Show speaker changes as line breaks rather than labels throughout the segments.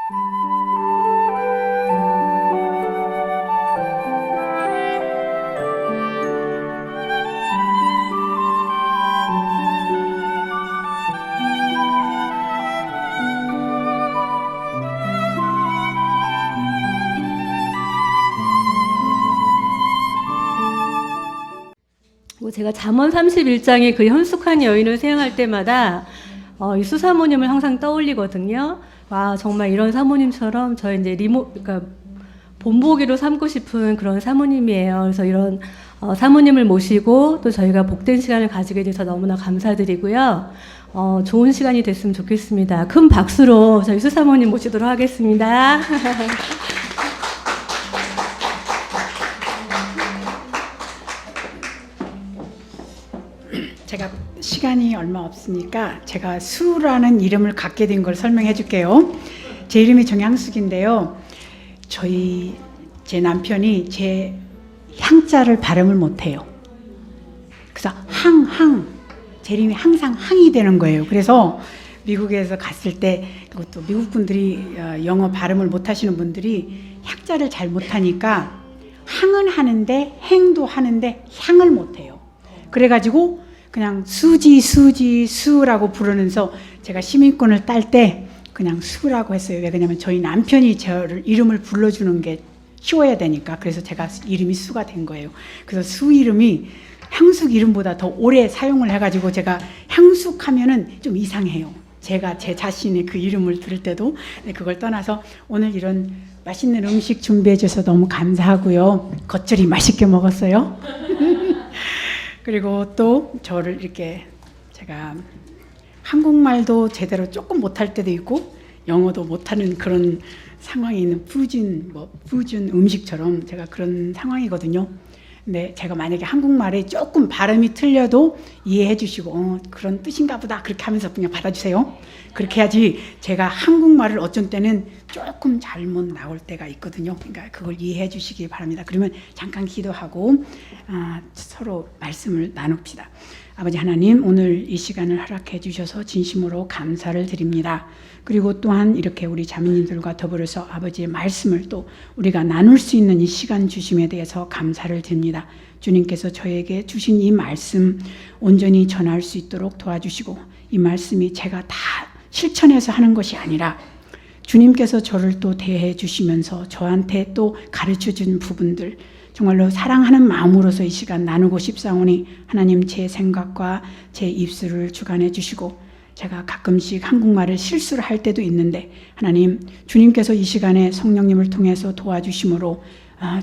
제가 잠언 31장의 그 현숙한 여인을 생각할 때마다 이 수사모님을 항상 떠올리거든요. 와, 정말 이런 사모님처럼 저 이제 그러니까 본보기로 삼고 싶은 그런 사모님이에요. 그래서 이런 사모님을 모시고 또 저희가 복된 시간을 가지게 돼서 너무나 감사드리고요. 좋은 시간이 됐으면 좋겠습니다. 큰 박수로 저희 수사모님 모시도록 하겠습니다.
제가 시간이 얼마 없으니까 제가 수라는 이름을 갖게 된 걸 설명해 줄게요. 제 이름이 정향숙인데요. 제 남편이 제 향자를 발음을 못해요. 그래서 제 이름이 항상 항이 되는 거예요. 그래서 미국에서 갔을 때, 그것도 미국 분들이 영어 발음을 못하시는 분들이 향자를 잘 못하니까 항은 하는데 행도 하는데 향을 못해요. 그래가지고 그냥 수라고 부르면서 제가 시민권을 딸 때 그냥 수라고 했어요. 왜냐면 저희 남편이 저를 이름을 불러주는 게 쉬워야 되니까. 그래서 제가 이름이 수가 된 거예요. 그래서 수 이름이 향숙 이름보다 더 오래 사용을 해가지고 제가 향숙 하면은 좀 이상해요. 제가 제 자신의 그 이름을 들을 때도. 그걸 떠나서 오늘 이런 맛있는 음식 준비해 줘서 너무 감사하고요. 겉절이 맛있게 먹었어요. 그리고 또 저를 이렇게 제가 한국말도 제대로 조금 못할 때도 있고 영어도 못하는 그런 상황이 있는 푸준 음식처럼 제가 그런 상황이거든요. 근데 제가 만약에 한국말에 조금 발음이 틀려도 이해해 주시고 그런 뜻인가 보다 그렇게 하면서 그냥 받아주세요. 그렇게 해야지 제가 한국말을 어쩐 때는 조금 잘못 나올 때가 있거든요. 그러니까 그걸 이해해 주시기 바랍니다. 그러면 잠깐 기도하고 서로 말씀을 나눕시다. 아버지 하나님, 오늘 이 시간을 허락해 주셔서 진심으로 감사를 드립니다. 그리고 또한 이렇게 우리 자매님들과 더불어서 아버지의 말씀을 또 우리가 나눌 수 있는 이 시간 주심에 대해서 감사를 드립니다. 주님께서 저에게 주신 이 말씀 온전히 전할 수 있도록 도와주시고, 이 말씀이 제가 다 실천해서 하는 것이 아니라 주님께서 저를 또 대해 주시면서 저한테 또 가르쳐 준 부분들 정말로 사랑하는 마음으로서 이 시간 나누고 싶사오니 하나님, 제 생각과 제 입술을 주관해 주시고, 제가 가끔씩 한국말을 실수를 할 때도 있는데 하나님, 주님께서 이 시간에 성령님을 통해서 도와주심으로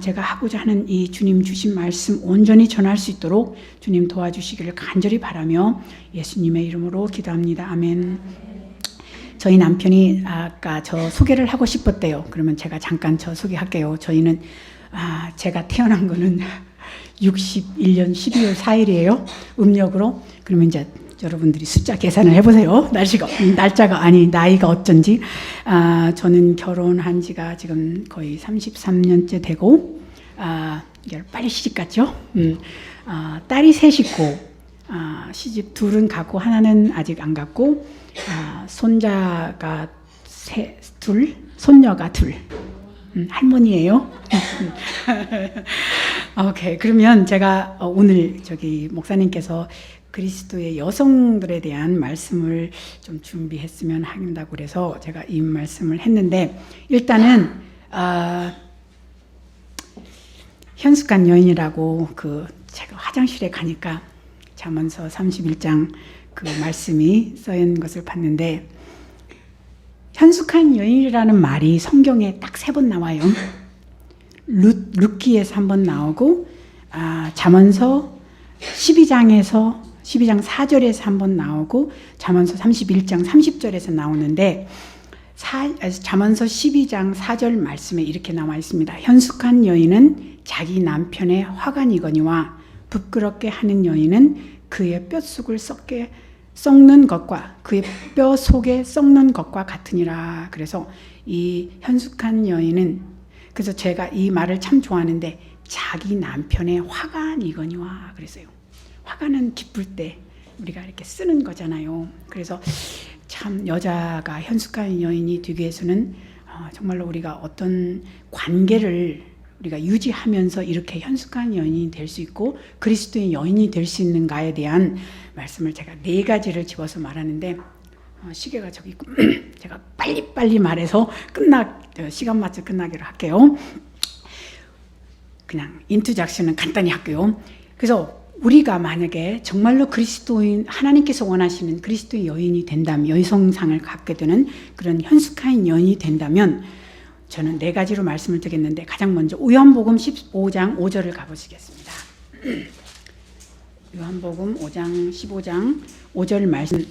제가 하고자 하는 이 주님 주신 말씀 온전히 전할 수 있도록 주님 도와주시기를 간절히 바라며 예수님의 이름으로 기도합니다. 아멘. 저희 남편이 아까 저 소개를 하고 싶었대요. 그러면 제가 잠깐 저 소개할게요. 저희는 제가 태어난 거는 61년 12월 4일이에요. 음력으로. 그러면 이제 여러분들이 숫자 계산을 해보세요. 나이가 어쩐지. 저는 결혼한 지가 지금 거의 33년째 되고, 빨리 시집 갔죠. 딸이 셋 있고, 시집 둘은 갔고, 하나는 아직 안 갔고, 손자가 둘, 손녀가 둘. 할머니예요. 오케이. 그러면 제가 오늘 목사님께서 그리스도의 여성들에 대한 말씀을 좀 준비했으면 한다고 그래서 제가 이 말씀을 했는데, 일단은 현숙한 여인이라고 제가 화장실에 가니까 잠언서 31장 그 말씀이 써있는 것을 봤는데, 현숙한 여인이라는 말이 성경에 딱 3번 나와요. 룻기에서 1번 나오고, 잠언서 12장 4절에서 1번 나오고, 잠언서 31장 30절에서 나오는데, 잠언서 12장 4절 말씀에 이렇게 나와 있습니다. 현숙한 여인은 자기 남편의 화관이거니와 부끄럽게 하는 여인은 그의 뼛속을 썩는 것과 그의 뼈 속에 썩는 것과 같으니라. 그래서 이 현숙한 여인은, 그래서 제가 이 말을 참 좋아하는데, 자기 남편의 화관이거니와 그랬어요. 화관은 기쁠 때 우리가 이렇게 쓰는 거잖아요. 그래서 참 여자가 현숙한 여인이 되기 위해서는 정말로 우리가 어떤 관계를 우리가 유지하면서 이렇게 현숙한 여인이 될 수 있고 그리스도의 여인이 될 수 있는가에 대한 말씀을 제가 4가지를 집어서 말하는데 시계가 저기 있고 제가 빨리빨리 말해서 시간 맞춰 끝나기로 할게요. 그냥 인트로덕션은 간단히 할게요. 그래서 우리가 만약에 정말로 그리스도인, 하나님께서 원하시는 그리스도의 여인이 된다면, 여성상을 갖게 되는 그런 현숙한 여인이 된다면 저는 4가지로 말씀을 드리겠는데, 가장 먼저 요한복음 15장 5절을 가보시겠습니다. 요한복음 5장 15장 5절 말씀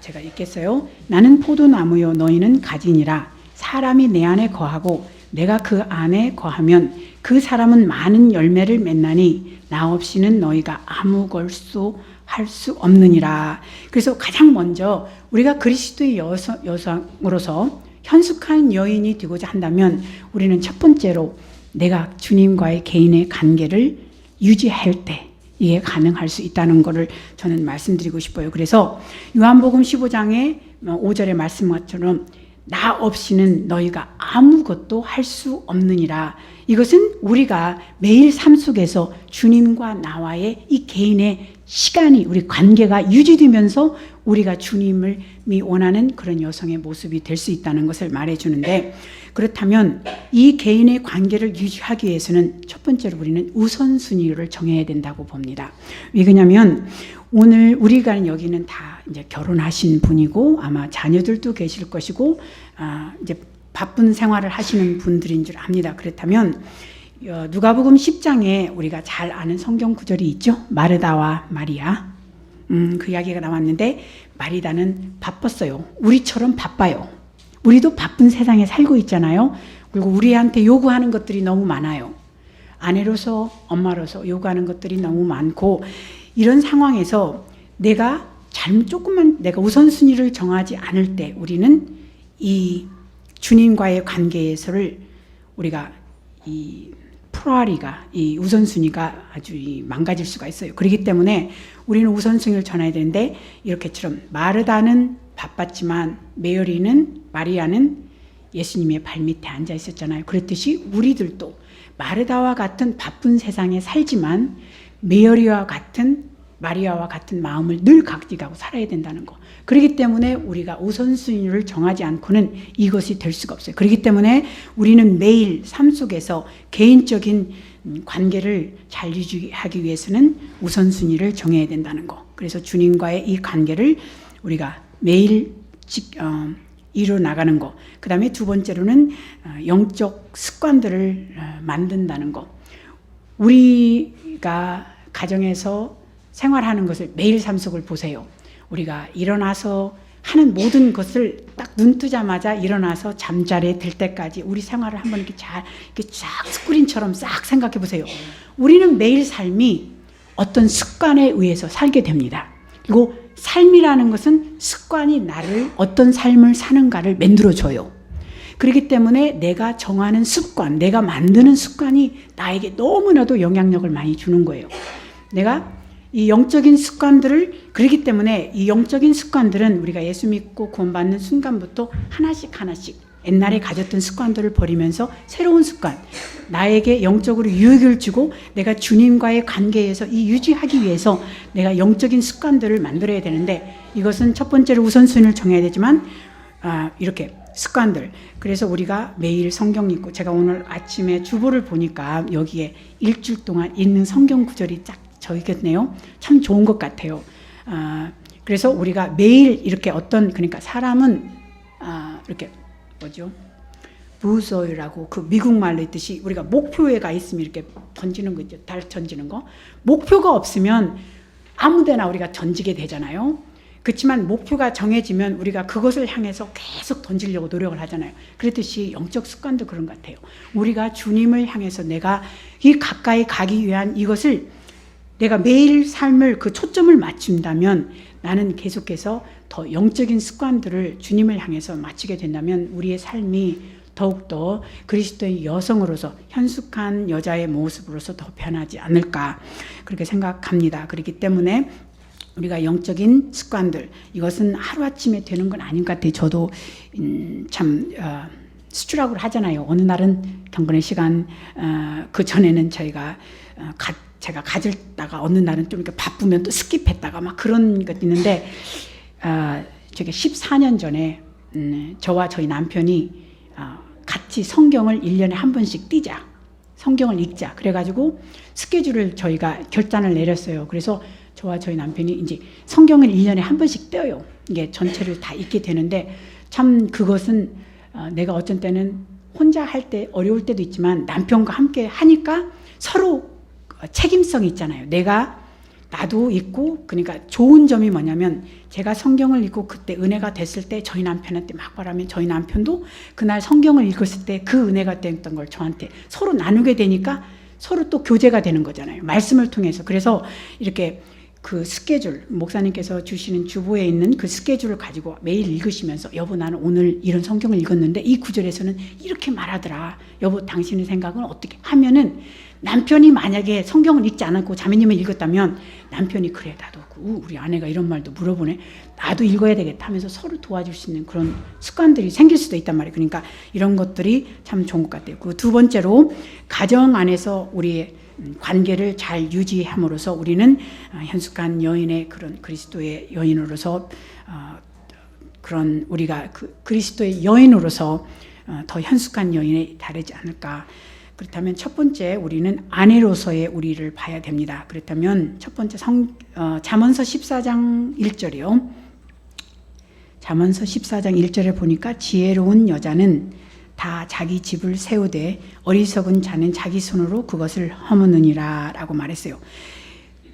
제가 읽겠어요. 나는 포도나무요 너희는 가지니라. 사람이 내 안에 거하고 내가 그 안에 거하면 그 사람은 많은 열매를 맺나니 나 없이는 너희가 아무 것도 할 수 없느니라. 그래서 가장 먼저 우리가 그리스도의 여성으로서 현숙한 여인이 되고자 한다면 우리는 첫 번째로 내가 주님과의 개인의 관계를 유지할 때 이게 가능할 수 있다는 것을 저는 말씀드리고 싶어요. 그래서 요한복음 15장의 5절의 말씀처럼 나 없이는 너희가 아무것도 할 수 없느니라. 이것은 우리가 매일 삶 속에서 주님과 나와의 이 개인의 시간이, 우리 관계가 유지되면서 우리가 주님을 원하는 그런 여성의 모습이 될 수 있다는 것을 말해주는데, 그렇다면 이 개인의 관계를 유지하기 위해서는 첫 번째로 우리는 우선순위를 정해야 된다고 봅니다. 왜 그러냐면 오늘 우리가 여기는 다 이제 결혼하신 분이고 아마 자녀들도 계실 것이고 이제 바쁜 생활을 하시는 분들인 줄 압니다. 그렇다면 누가복음 10장에 우리가 잘 아는 성경 구절이 있죠. 마르다와 마리아. 그 이야기가 나왔는데 마리다는 바빴어요. 우리처럼 바빠요. 우리도 바쁜 세상에 살고 있잖아요. 그리고 우리한테 요구하는 것들이 너무 많아요. 아내로서 엄마로서 요구하는 것들이 너무 많고 이런 상황에서 내가 조금만 내가 우선순위를 정하지 않을 때 우리는 이 주님과의 관계에서를 우리가 이 프라리가 이 우선순위가 아주 망가질 수가 있어요. 그렇기 때문에 우리는 우선순위를 전해야 되는데 이렇게처럼 마르다는 바빴지만 마리아는 예수님의 발밑에 앉아 있었잖아요. 그렇듯이 우리들도 마르다와 같은 바쁜 세상에 살지만 마리아와 같은 마음을 늘 가지고 살아야 된다는 거. 그렇기 때문에 우리가 우선순위를 정하지 않고는 이것이 될 수가 없어요. 그렇기 때문에 우리는 매일 삶 속에서 개인적인 관계를 잘 유지하기 위해서는 우선순위를 정해야 된다는 거. 그래서 주님과의 이 관계를 우리가 매일 이루어 나가는 거. 그 다음에 두 번째로는 영적 습관들을 만든다는 거. 우리가 가정에서 생활하는 것을 매일 삶 속을 보세요. 우리가 일어나서 하는 모든 것을 딱 눈 뜨자마자 일어나서 잠자리에 들 때까지 우리 생활을 한번 이렇게 쫙 스크린처럼 싹 생각해 보세요. 우리는 매일 삶이 어떤 습관에 의해서 살게 됩니다. 그리고 삶이라는 것은 습관이 나를 어떤 삶을 사는가를 만들어줘요. 그렇기 때문에 내가 정하는 습관, 내가 만드는 습관이 나에게 너무나도 영향력을 많이 주는 거예요. 내가 이 영적인 습관들을, 그렇기 때문에 이 영적인 습관들은 우리가 예수 믿고 구원받는 순간부터 하나씩 옛날에 가졌던 습관들을 버리면서 새로운 습관, 나에게 영적으로 유익을 주고 내가 주님과의 관계에서 유지하기 위해서 내가 영적인 습관들을 만들어야 되는데, 이것은 첫 번째로 우선순위를 정해야 되지만 이렇게 습관들. 그래서 우리가 매일 성경 읽고, 제가 오늘 아침에 주보를 보니까 여기에 일주일 동안 읽는 성경 구절이 쫙 적겠네요. 참 좋은 것 같아요. 그래서 우리가 매일 이렇게 그러니까 사람은 이렇게 부서이라고 그 미국 말로 있듯이 우리가 목표가 있으면 이렇게 던지는 거 있죠. 달 던지는 거. 목표가 없으면 아무데나 우리가 던지게 되잖아요. 그렇지만 목표가 정해지면 우리가 그것을 향해서 계속 던지려고 노력을 하잖아요. 그렇듯이 영적 습관도 그런 것 같아요. 우리가 주님을 향해서 내가 이 가까이 가기 위한 이것을 내가 매일 삶을 그 초점을 맞춘다면 나는 계속해서 더 영적인 습관들을 주님을 향해서 맞추게 된다면 우리의 삶이 더욱더 그리스도의 여성으로서 현숙한 여자의 모습으로서 더 변하지 않을까 그렇게 생각합니다. 그렇기 때문에 우리가 영적인 습관들, 이것은 하루아침에 되는 건 아닌 것 같아요. 저도 참 수출하고 하잖아요. 어느 날은 경건의 시간, 그 전에는 제가 가질다가 어느 날은 좀 이렇게 바쁘면 또 스킵했다가 막 그런 것도 있는데, 저게 14년 전에 저와 저희 남편이 같이 성경을 1년에 한 번씩 띄자, 성경을 읽자 그래가지고 스케줄을 저희가 결단을 내렸어요. 그래서 저와 저희 남편이 이제 성경을 1년에 한 번씩 떼어요. 이게 전체를 다 읽게 되는데, 참 그것은 내가 어쩐 때는 혼자 할 때 어려울 때도 있지만 남편과 함께 하니까 서로 책임성이 있잖아요. 나도 읽고, 그러니까 좋은 점이 뭐냐면 제가 성경을 읽고 그때 은혜가 됐을 때 저희 남편한테 막 말하면 저희 남편도 그날 성경을 읽었을 때 그 은혜가 됐던 걸 저한테 서로 나누게 되니까 서로 또 교제가 되는 거잖아요. 말씀을 통해서. 그래서 이렇게 그 스케줄, 목사님께서 주시는 주보에 있는 그 스케줄을 가지고 매일 읽으시면서 여보 나는 오늘 이런 성경을 읽었는데 이 구절에서는 이렇게 말하더라. 여보 당신의 생각은 어떻게 하면은, 남편이 만약에 성경을 읽지 않았고 자매님을 읽었다면 남편이 그래 나도 우리 아내가 이런 말도 물어보네, 나도 읽어야 되겠다 하면서 서로 도와줄 수 있는 그런 습관들이 생길 수도 있단 말이에요. 그러니까 이런 것들이 참 좋은 것 같아요. 그 두 번째로, 가정 안에서 우리의 관계를 잘 유지함으로써 우리는 현숙한 여인의 그런 그리스도의 여인으로서 그런 우리가 그리스도의 여인으로서 더 현숙한 여인에 다르지 않을까. 그렇다면 첫 번째 우리는 아내로서의 우리를 봐야 됩니다. 그렇다면 첫 번째 잠언서 14장 1절이요. 잠언서 14장 1절에 보니까 지혜로운 여자는 다 자기 집을 세우되 어리석은 자는 자기 손으로 그것을 허무느니라 라고 말했어요.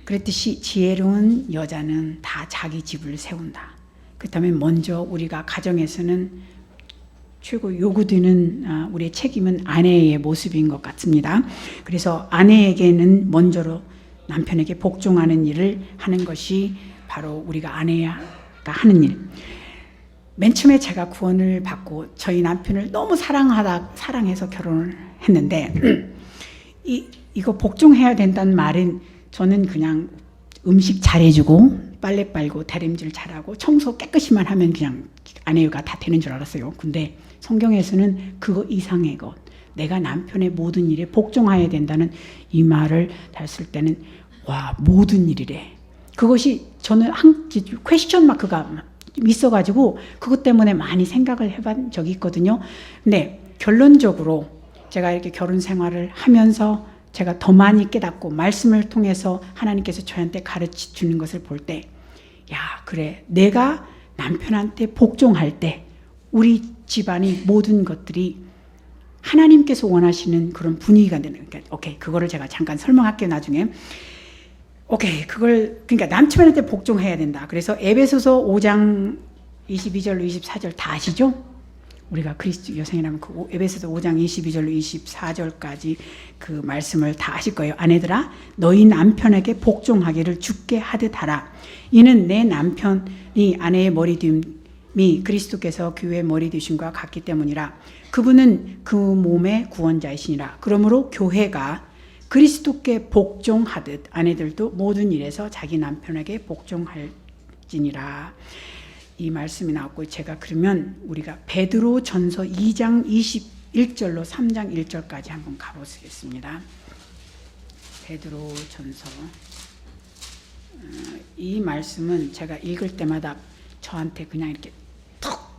그랬듯이 지혜로운 여자는 다 자기 집을 세운다. 그렇다면 먼저 우리가 가정에서는 최고 요구되는 우리의 책임은 아내의 모습인 것 같습니다. 그래서 아내에게는 먼저로 남편에게 복종하는 일을 하는 것이 바로 우리가 아내가 하는 일. 맨 처음에 제가 구원을 받고 저희 남편을 너무 사랑해서 결혼을 했는데 이거 복종해야 된다는 말은 저는 그냥 음식 잘해주고 빨래 빨고 다림질 잘하고 청소 깨끗이만 하면 그냥 아내가 다 되는 줄 알았어요. 근데 성경에서는 그거 이상의 것, 내가 남편의 모든 일에 복종해야 된다는 이 말을 했을 때는 와, 모든 일이래. 그것이 저는 퀘스천 마크가 있어가지고 그것 때문에 많이 생각을 해본 적이 있거든요. 근데 결론적으로 제가 이렇게 결혼 생활을 하면서 제가 더 많이 깨닫고 말씀을 통해서 하나님께서 저한테 가르쳐 주는 것을 볼 때, 야, 그래, 내가 남편한테 복종할 때 우리 집안이 모든 것들이 하나님께서 원하시는 그런 분위기가 되는 거니까, 오케이, 그거를 제가 잠깐 설명할게요, 나중에. 오케이, 그러니까 남편한테 복종해야 된다. 그래서 에베소서 5장 22절로 24절 다 아시죠? 우리가 그리스도 여성이라면 그 에베소서 5장 22절로 24절까지 그 말씀을 다 아실 거예요. 아내들아, 너희 남편에게 복종하기를 주께 하듯 하라. 이는 내 남편이 아내의 머리됨이 그리스도께서 교회의 머리 되심과 같기 때문이라. 그분은 그 몸의 구원자이시니라. 그러므로 교회가 그리스도께 복종하듯 아내들도 모든 일에서 자기 남편에게 복종할지니라. 이 말씀이 나왔고, 제가 그러면 우리가 베드로 전서 2장 21절로 3장 1절까지 한번 가보겠습니다. 베드로 전서. 이 말씀은 제가 읽을 때마다 저한테 그냥 이렇게 턱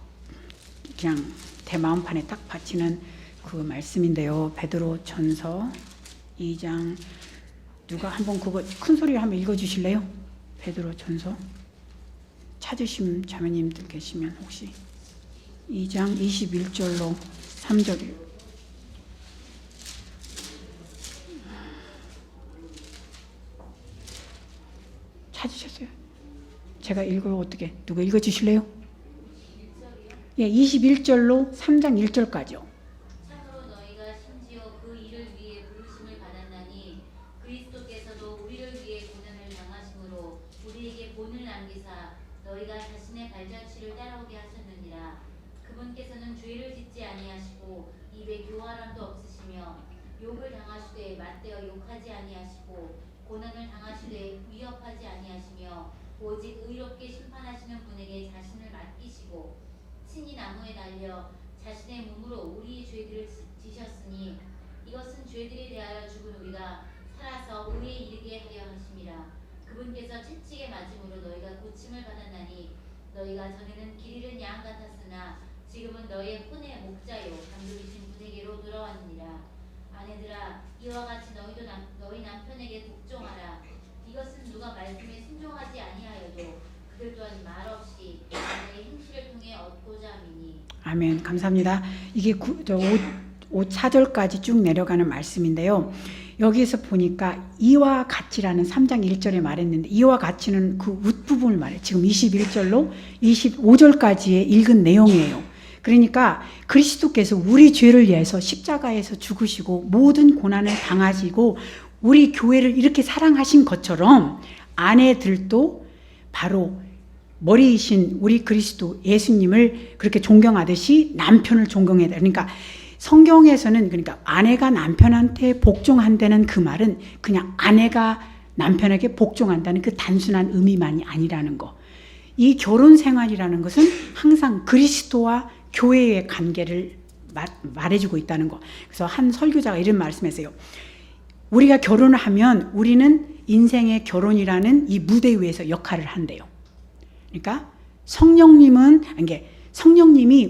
그냥 제 마음판에 딱 받치는 그 말씀인데요. 베드로 전서 2장, 누가 한번 그거 큰 소리로 한번 읽어주실래요? 베드로 전서 찾으신 자매님들 계시면 혹시 2장 21절로 3절 찾으셨어요? 제가 읽어요. 어떻게? 누가 읽어주실래요? 예, 21절로 3장 1절까지요.
참으로 너희가 심지어 그 일을 위해 부르심을 받았나니 그리스도께서도 우리를 위해 고난을 당하심으로 우리에게 본을 남기사 너희가 자신의 발자취를 따라오게 하셨느니라. 그분께서는 죄를 짓지 아니하시고 입에 교활함도 없으시며 욕을 당하시되 맞대어 욕하지 아니하시고 고난을 당하시되 위협하지 아니하시며 오직 의롭게 심판하시는 분에게 자신을 맡기시고 친히 나무에 달려 자신의 몸으로 우리 죄들을 지셨으니 이것은 죄들에 대하여 죽은 우리가 살아서 의에 이르게 하려 하심이라. 그분께서 채찍에 맞음으로 너희가 고침을 받았나니 너희가 전에는 길 잃은 양 같았으나 지금은 너희의 혼의 목자요 감독이신 분에게로 돌아왔느니라. 아내들아 이와 같이 너희도 너희 남편에게 복종하라. 이것은 누가 말씀에 순종하지 아니하여도 그들 또한 말없이 자기의 행실을 통해 얻고자 함이니.
아멘. 감사합니다. 이게 4절까지 쭉 내려가는 말씀인데요. 여기에서 보니까 이와 같이라는 3장 1절에 말했는데 이와 같이는 그 윗부분을 말해요. 지금 21절로 25절까지의 읽은 내용이에요. 그러니까 그리스도께서 우리 죄를 위해서 십자가에서 죽으시고 모든 고난을 당하시고 우리 교회를 이렇게 사랑하신 것처럼 아내들도 바로 머리이신 우리 그리스도 예수님을 그렇게 존경하듯이 남편을 존경해야 돼. 그러니까 성경에서는 그러니까 아내가 남편한테 복종한다는 그 말은 그냥 아내가 남편에게 복종한다는 그 단순한 의미만이 아니라는 거. 이 결혼 생활이라는 것은 항상 그리스도와 교회의 관계를 말해주고 있다는 거. 그래서 한 설교자가 이런 말씀했어요. 우리가 결혼을 하면 우리는 인생의 결혼이라는 이 무대 위에서 역할을 한대요. 그러니까 성령님이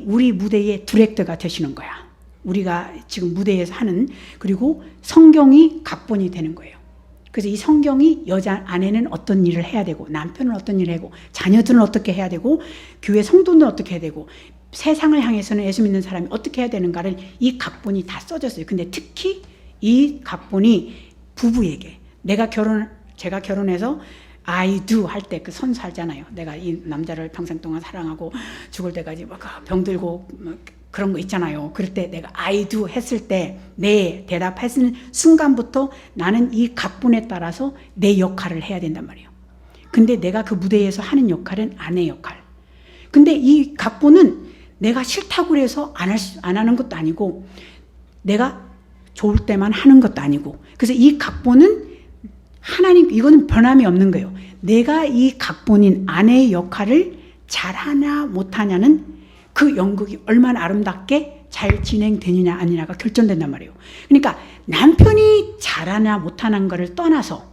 우리 무대의 디렉터가 되시는 거야. 우리가 지금 무대에서 하는, 그리고 성경이 각본이 되는 거예요. 그래서 이 성경이 여자 아내는 어떤 일을 해야 되고 남편은 어떤 일을 하고 자녀들은 어떻게 해야 되고 교회 성도는 어떻게 해야 되고 세상을 향해서는 예수 믿는 사람이 어떻게 해야 되는가를 이 각본이 다 써졌어요. 근데 특히 이 각본이 부부에게 제가 결혼해서 I do 할 때 그 선수하잖아요. 내가 이 남자를 평생 동안 사랑하고 죽을 때까지 막 병들고 그런 거 있잖아요. 그럴 때 내가 I do 했을 때 네 대답했을 순간부터 나는 이 각본에 따라서 내 역할을 해야 된단 말이에요. 근데 내가 그 무대에서 하는 역할은 아내 역할. 근데 이 각본은 내가 싫다고 해서 안 하는 것도 아니고 내가 좋을 때만 하는 것도 아니고, 그래서 이 각본은 하나님, 이거는 변함이 없는 거예요. 내가 이 각본인 아내의 역할을 잘하냐 못하냐는 그 연극이 얼마나 아름답게 잘 진행되느냐 아니냐가 결정된단 말이에요. 그러니까 남편이 잘하냐 못하는 것을 떠나서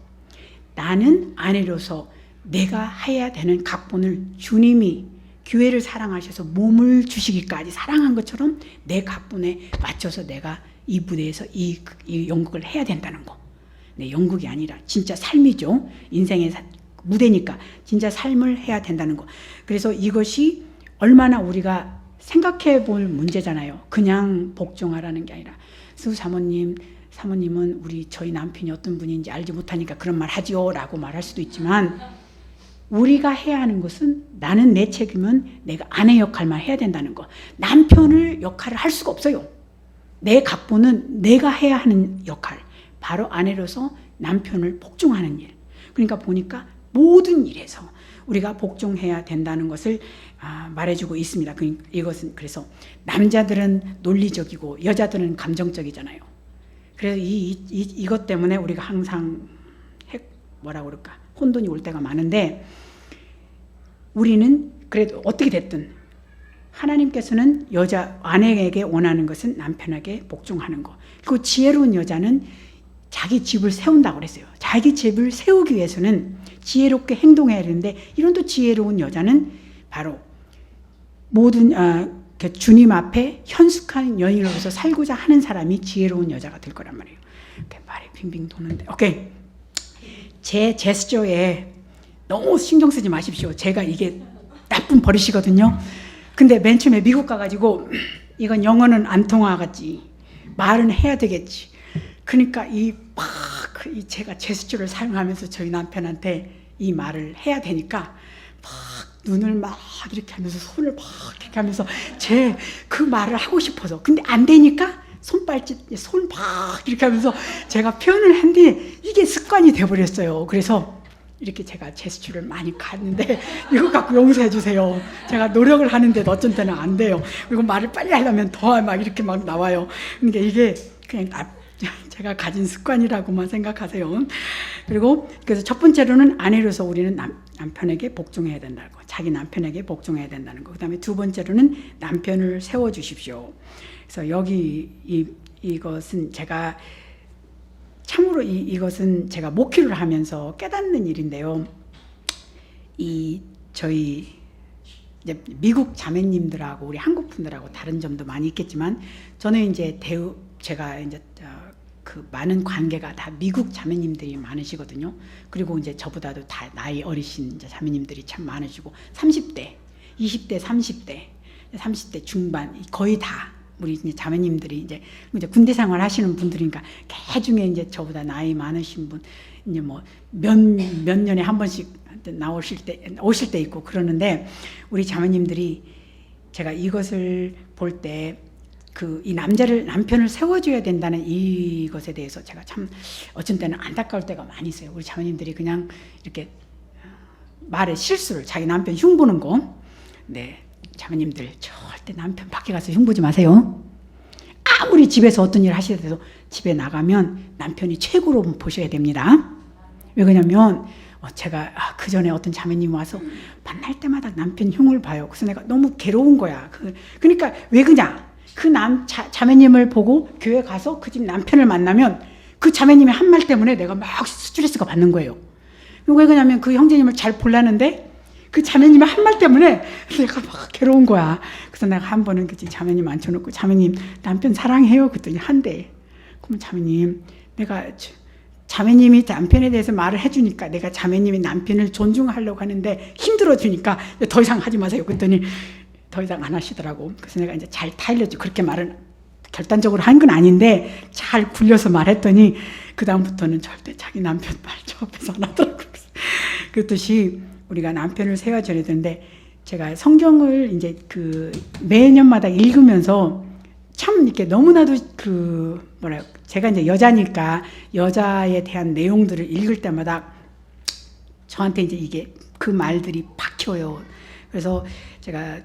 나는 아내로서 내가 해야 되는 각본을 주님이 교회를 사랑하셔서 몸을 주시기까지 사랑한 것처럼 내 각본에 맞춰서 내가 이 무대에서 이 연극을 해야 된다는 거. 네, 연극이 아니라 진짜 삶이죠. 인생의 무대니까 진짜 삶을 해야 된다는 거. 그래서 이것이 얼마나 우리가 생각해 볼 문제잖아요. 그냥 복종하라는 게 아니라 사모님은 저희 남편이 어떤 분인지 알지 못하니까 그런 말 하지요 라고 말할 수도 있지만 우리가 해야 하는 것은 나는 내 책임은 내가 아내 역할만 해야 된다는 거. 남편을 역할을 할 수가 없어요. 내 각본은 내가 해야 하는 역할. 바로 아내로서 남편을 복종하는 일. 그러니까 보니까 모든 일에서 우리가 복종해야 된다는 것을 말해주고 있습니다. 이것은 그래서 남자들은 논리적이고 여자들은 감정적이잖아요. 그래서 이것 때문에 우리가 항상 혼돈이 올 때가 많은데 우리는 그래도 어떻게 됐든 하나님께서는 아내에게 원하는 것은 남편에게 복종하는 거. 그리고 지혜로운 여자는 자기 집을 세운다고 그랬어요. 자기 집을 세우기 위해서는 지혜롭게 행동해야 되는데 이런 또 지혜로운 여자는 바로 모든 주님 앞에 현숙한 여인으로서 살고자 하는 사람이 지혜로운 여자가 될 거란 말이에요. 말이 빙빙 도는데 오케이. 제 제스처에 너무 신경 쓰지 마십시오. 제가 이게 나쁜 버릇이거든요. 근데 맨 처음에 미국 가가지고 이건 영어는 안 통하겠지. 말은 해야 되겠지. 그러니까 제가 제스처를 사용하면서 저희 남편한테 이 말을 해야 되니까 막 눈을 막 이렇게 하면서 손을 막 이렇게 하면서 제 그 말을 하고 싶어서 근데 안 되니까 손 막 이렇게 하면서 제가 표현을 했는데 이게 습관이 돼버렸어요. 그래서 이렇게 제가 제스처를 많이 갔는데 이거 갖고 용서해 주세요. 제가 노력을 하는데 어쩐 때는 안 돼요. 그리고 말을 빨리 하려면 더 막 이렇게 막 나와요. 그러니까 이게 그냥 제가 가진 습관이라고만 생각하세요. 그리고 그래서 첫 번째로는 아내로서 우리는 남편에게 복종해야 된다고, 자기 남편에게 복종해야 된다는 거. 그다음에 두 번째로는 남편을 세워주십시오. 그래서 여기 이것은 제가 참으로 이것은 제가 목회를 하면서 깨닫는 일인데요. 저희 이제 미국 자매님들하고 우리 한국 분들하고 다른 점도 많이 있겠지만, 저는 이제 제가 이제 그 많은 관계가 다 미국 자매님들이 많으시거든요. 그리고 이제 저보다도 다 나이 어리신 이제 자매님들이 참 많으시고, 30대, 20대, 30대 중반 거의 다 우리 이제 자매님들이 이제 군대 생활 하시는 분들이니까 개 중에 이제 저보다 나이 많으신 분 이제 뭐 몇 년에 한 번씩 오실 때 있고 그러는데, 우리 자매님들이 제가 이것을 볼 때 이 남편을 세워줘야 된다는 이것에 대해서 제가 참 어쩐 때는 안타까울 때가 많이 있어요. 우리 자매님들이 그냥 이렇게 말의 실수를, 자기 남편 흉보는 거. 네, 자매님들 절대 남편 밖에 가서 흉보지 마세요. 아무리 집에서 어떤 일 하시더라도 집에 나가면 남편이 최고로 보셔야 됩니다. 왜 그러냐면 제가 그 전에 어떤 자매님 와서 만날 때마다 남편 흉을 봐요. 그래서 내가 너무 괴로운 거야. 그러니까 왜 그냥 그 자매님을 보고 교회 가서 그 집 남편을 만나면 그 자매님의 한 말 때문에 내가 막 스트레스가 받는 거예요. 왜 그러냐면 그 형제님을 잘 보려는데 그 자매님의 한 말 때문에 내가 막 괴로운 거야. 그래서 내가 한 번은 그 자매님 앉혀놓고, 자매님 남편 사랑해요 그랬더니 한대. 그러면 자매님, 내가 자매님이 남편에 대해서 말을 해주니까 내가 자매님이 남편을 존중하려고 하는데 힘들어주니까 더 이상 하지 마세요 그랬더니 더 이상 안 하시더라고. 그래서 내가 이제 잘 타일러지, 그렇게 말은 결단적으로 한 건 아닌데 잘 굴려서 말했더니 그 다음부터는 절대 자기 남편 말 저 앞에서 안 하더라고요. 그렇듯이 우리가 남편을 세워줘야 되는데, 제가 성경을 이제 매년마다 읽으면서 참 이렇게 너무나도 제가 이제 여자니까 여자에 대한 내용들을 읽을 때마다 저한테 이제 이게 그 말들이 박혀요. 그래서 제가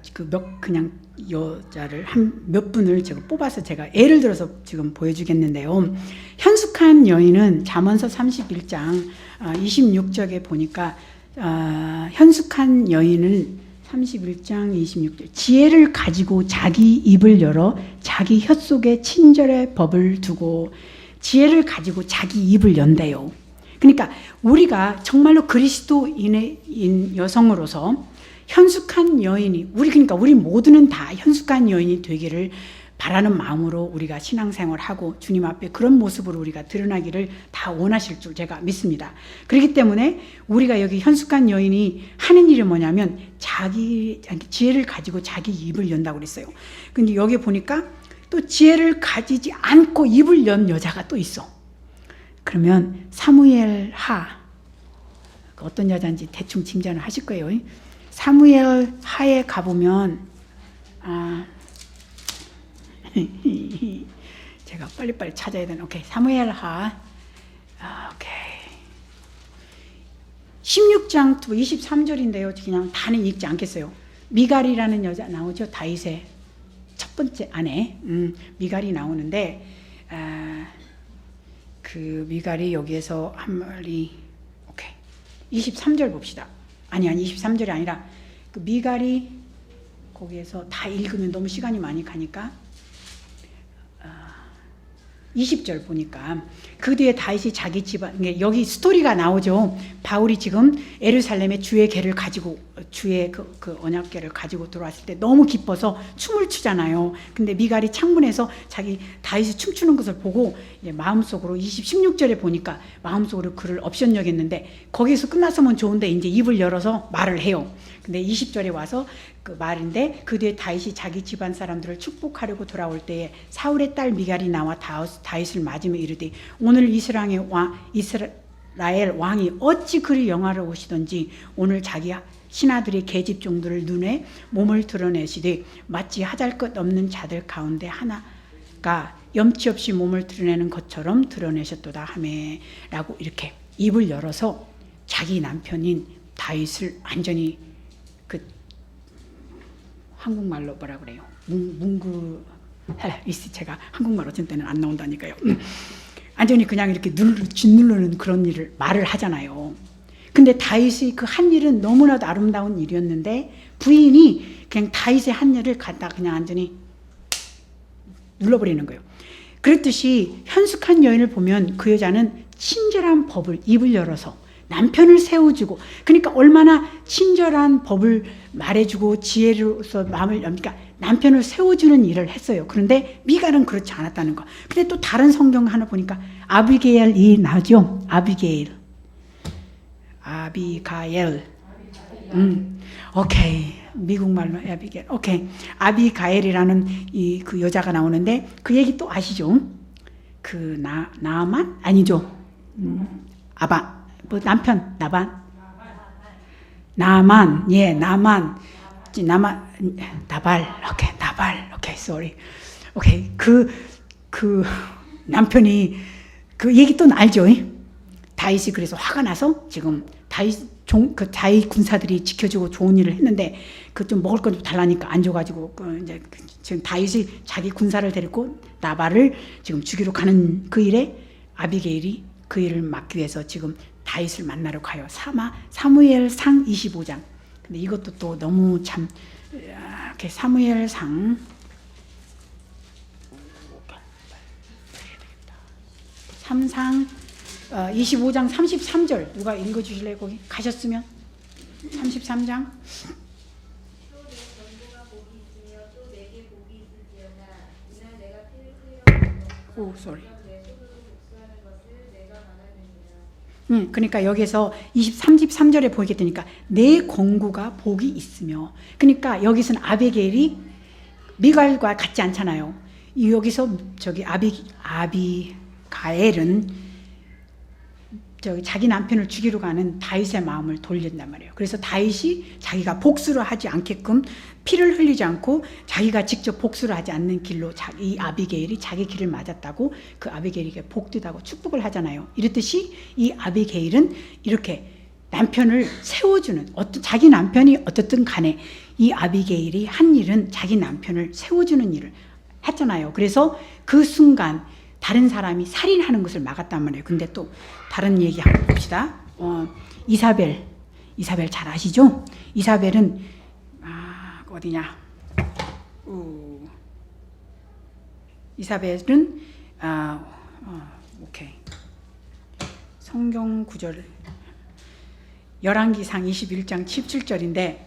그냥 여자를 몇 분을 제가 뽑아서 제가 예를 들어서 지금 보여주겠는데요. 현숙한 여인은 잠언서 31장 26절에 보니까 현숙한 여인은 31장 26절 지혜를 가지고 자기 입을 열어 자기 혀 속에 친절의 법을 두고, 지혜를 가지고 자기 입을 연대요. 그러니까 우리가 정말로 그리스도인의 여성으로서 현숙한 여인이, 그러니까 우리 모두는 다 현숙한 여인이 되기를 바라는 마음으로 우리가 신앙생활을 하고 주님 앞에 그런 모습으로 우리가 드러나기를 다 원하실 줄 제가 믿습니다. 그렇기 때문에 우리가 여기 현숙한 여인이 하는 일이 뭐냐면 자기 지혜를 가지고 자기 입을 연다고 그랬어요. 근데 여기 보니까 또 지혜를 가지지 않고 입을 연 여자가 또 있어. 그러면 사무엘 어떤 여자인지 대충 짐작을 하실 거예요. 사무엘 하에 가보면 제가 빨리빨리 찾아야 되는. 오케이, 사무엘 오케이 16장 23절인데요. 그냥 다는 읽지 않겠어요. 미갈이라는 여자 나오죠. 다윗의 첫 번째 아내 미갈이 나오는데, 그 미갈이 여기에서 한 말이, 오케이 23절 봅시다. 아니 23절이 아니라 그 미갈이 거기에서 다 읽으면 너무 시간이 많이 가니까 20절 보니까 그 뒤에 다윗이 자기 집안, 여기 스토리가 나오죠. 바울이 지금 예루살렘에 주의 계를 가지고, 주의 그 언약궤를 가지고 들어왔을 때 너무 기뻐서 춤을 추잖아요. 근데 미갈이 창문에서 자기 다윗이 춤추는 것을 보고 마음속으로 16절에 보니까 마음속으로 그를 업신여겼는데, 거기서 끝났으면 좋은데 이제 입을 열어서 말을 해요. 근데 20절에 와서 그 말인데, 그 뒤에 다윗이 자기 집안 사람들을 축복하려고 돌아올 때에 사울의 딸 미갈이 나와 다윗을 맞으며 이르되, 오늘 이스라엘 왕이 어찌 그리 영화로우시던지 오늘 자기 신하들의 계집종들을 눈에 몸을 드러내시되 마치 하잘 것 없는 자들 가운데 하나가 염치 없이 몸을 드러내는 것처럼 드러내셨도다 하매라고 이렇게 입을 열어서 자기 남편인 다윗을 완전히 한국말로 뭐라 그래요? 제가 한국말 어쩐 때는 안 나온다니까요. 완전히 그냥 이렇게 짓누르는 그런 일을 말을 하잖아요. 근데 다윗이 그 한 일은 너무나도 아름다운 일이었는데 부인이 그냥 다윗의 한 일을 갖다 그냥 완전히 눌러버리는 거예요. 그랬듯이 현숙한 여인을 보면 그 여자는 친절한 법을 입을 열어서 남편을 세워주고, 그러니까 얼마나 친절한 법을 말해주고 지혜로서 마음을 여니까 남편을 세워주는 일을 했어요. 그런데 미갈은 그렇지 않았다는 거. 근데 또 다른 성경 하나 보니까 아비게일이 나죠. 아비게일. 오케이. 미국 말로 아비게일. 오케이. 아비가엘이라는 이 그 여자가 나오는데 그 얘기 또 아시죠? 그 나만 아니죠. 뭐 남편 나만. 나발. 오케이. 나발. 오케이. sorry. 오케이. 그 남편이 그 얘기 또 알죠? 다윗이 그래서 화가 나서 지금 다윗 군사들이 지켜주고 좋은 일을 했는데 그 좀 먹을 것 좀 달라니까 안 줘가지고 이제 지금 다윗이 자기 군사를 데리고 나발을 지금 죽이러 가는 그 일에 아비게일이 그 일을 막기 위해서 지금 다윗을 만나러 가요. 사무엘상 25장. 근데 이것도 또 너무 참 이렇게 사무엘상 25장 33절 누가 읽어주실래요? 거기 가셨으면 33장. 오, sorry. 그러니까 여기서 33절에 보게 되니까 내 공구가 복이 있으며, 그러니까 여기서는 아비게일이 미갈과 같지 않잖아요. 여기서 저기 아비가엘은 자기 남편을 죽이러 가는 다윗의 마음을 돌린단 말이에요. 그래서 다윗이 자기가 복수를 하지 않게끔 피를 흘리지 않고 자기가 직접 복수를 하지 않는 길로 이 아비게일이 자기 길을 맞았다고 그 아비게일에게 복되다고 축복을 하잖아요. 이랬듯이 이 아비게일은 이렇게 남편을 세워주는, 자기 남편이 어떻든 간에 이 아비게일이 한 일은 자기 남편을 세워주는 일을 했잖아요. 그래서 그 순간 다른 사람이 살인하는 것을 막았단 말이에요. 근데 또 다른 얘기 한번 봅시다. 이사벨 잘 아시죠? 이사벨은 어디냐? 이사벨은 오케이. 성경 구절 열왕기상 21장 17절인데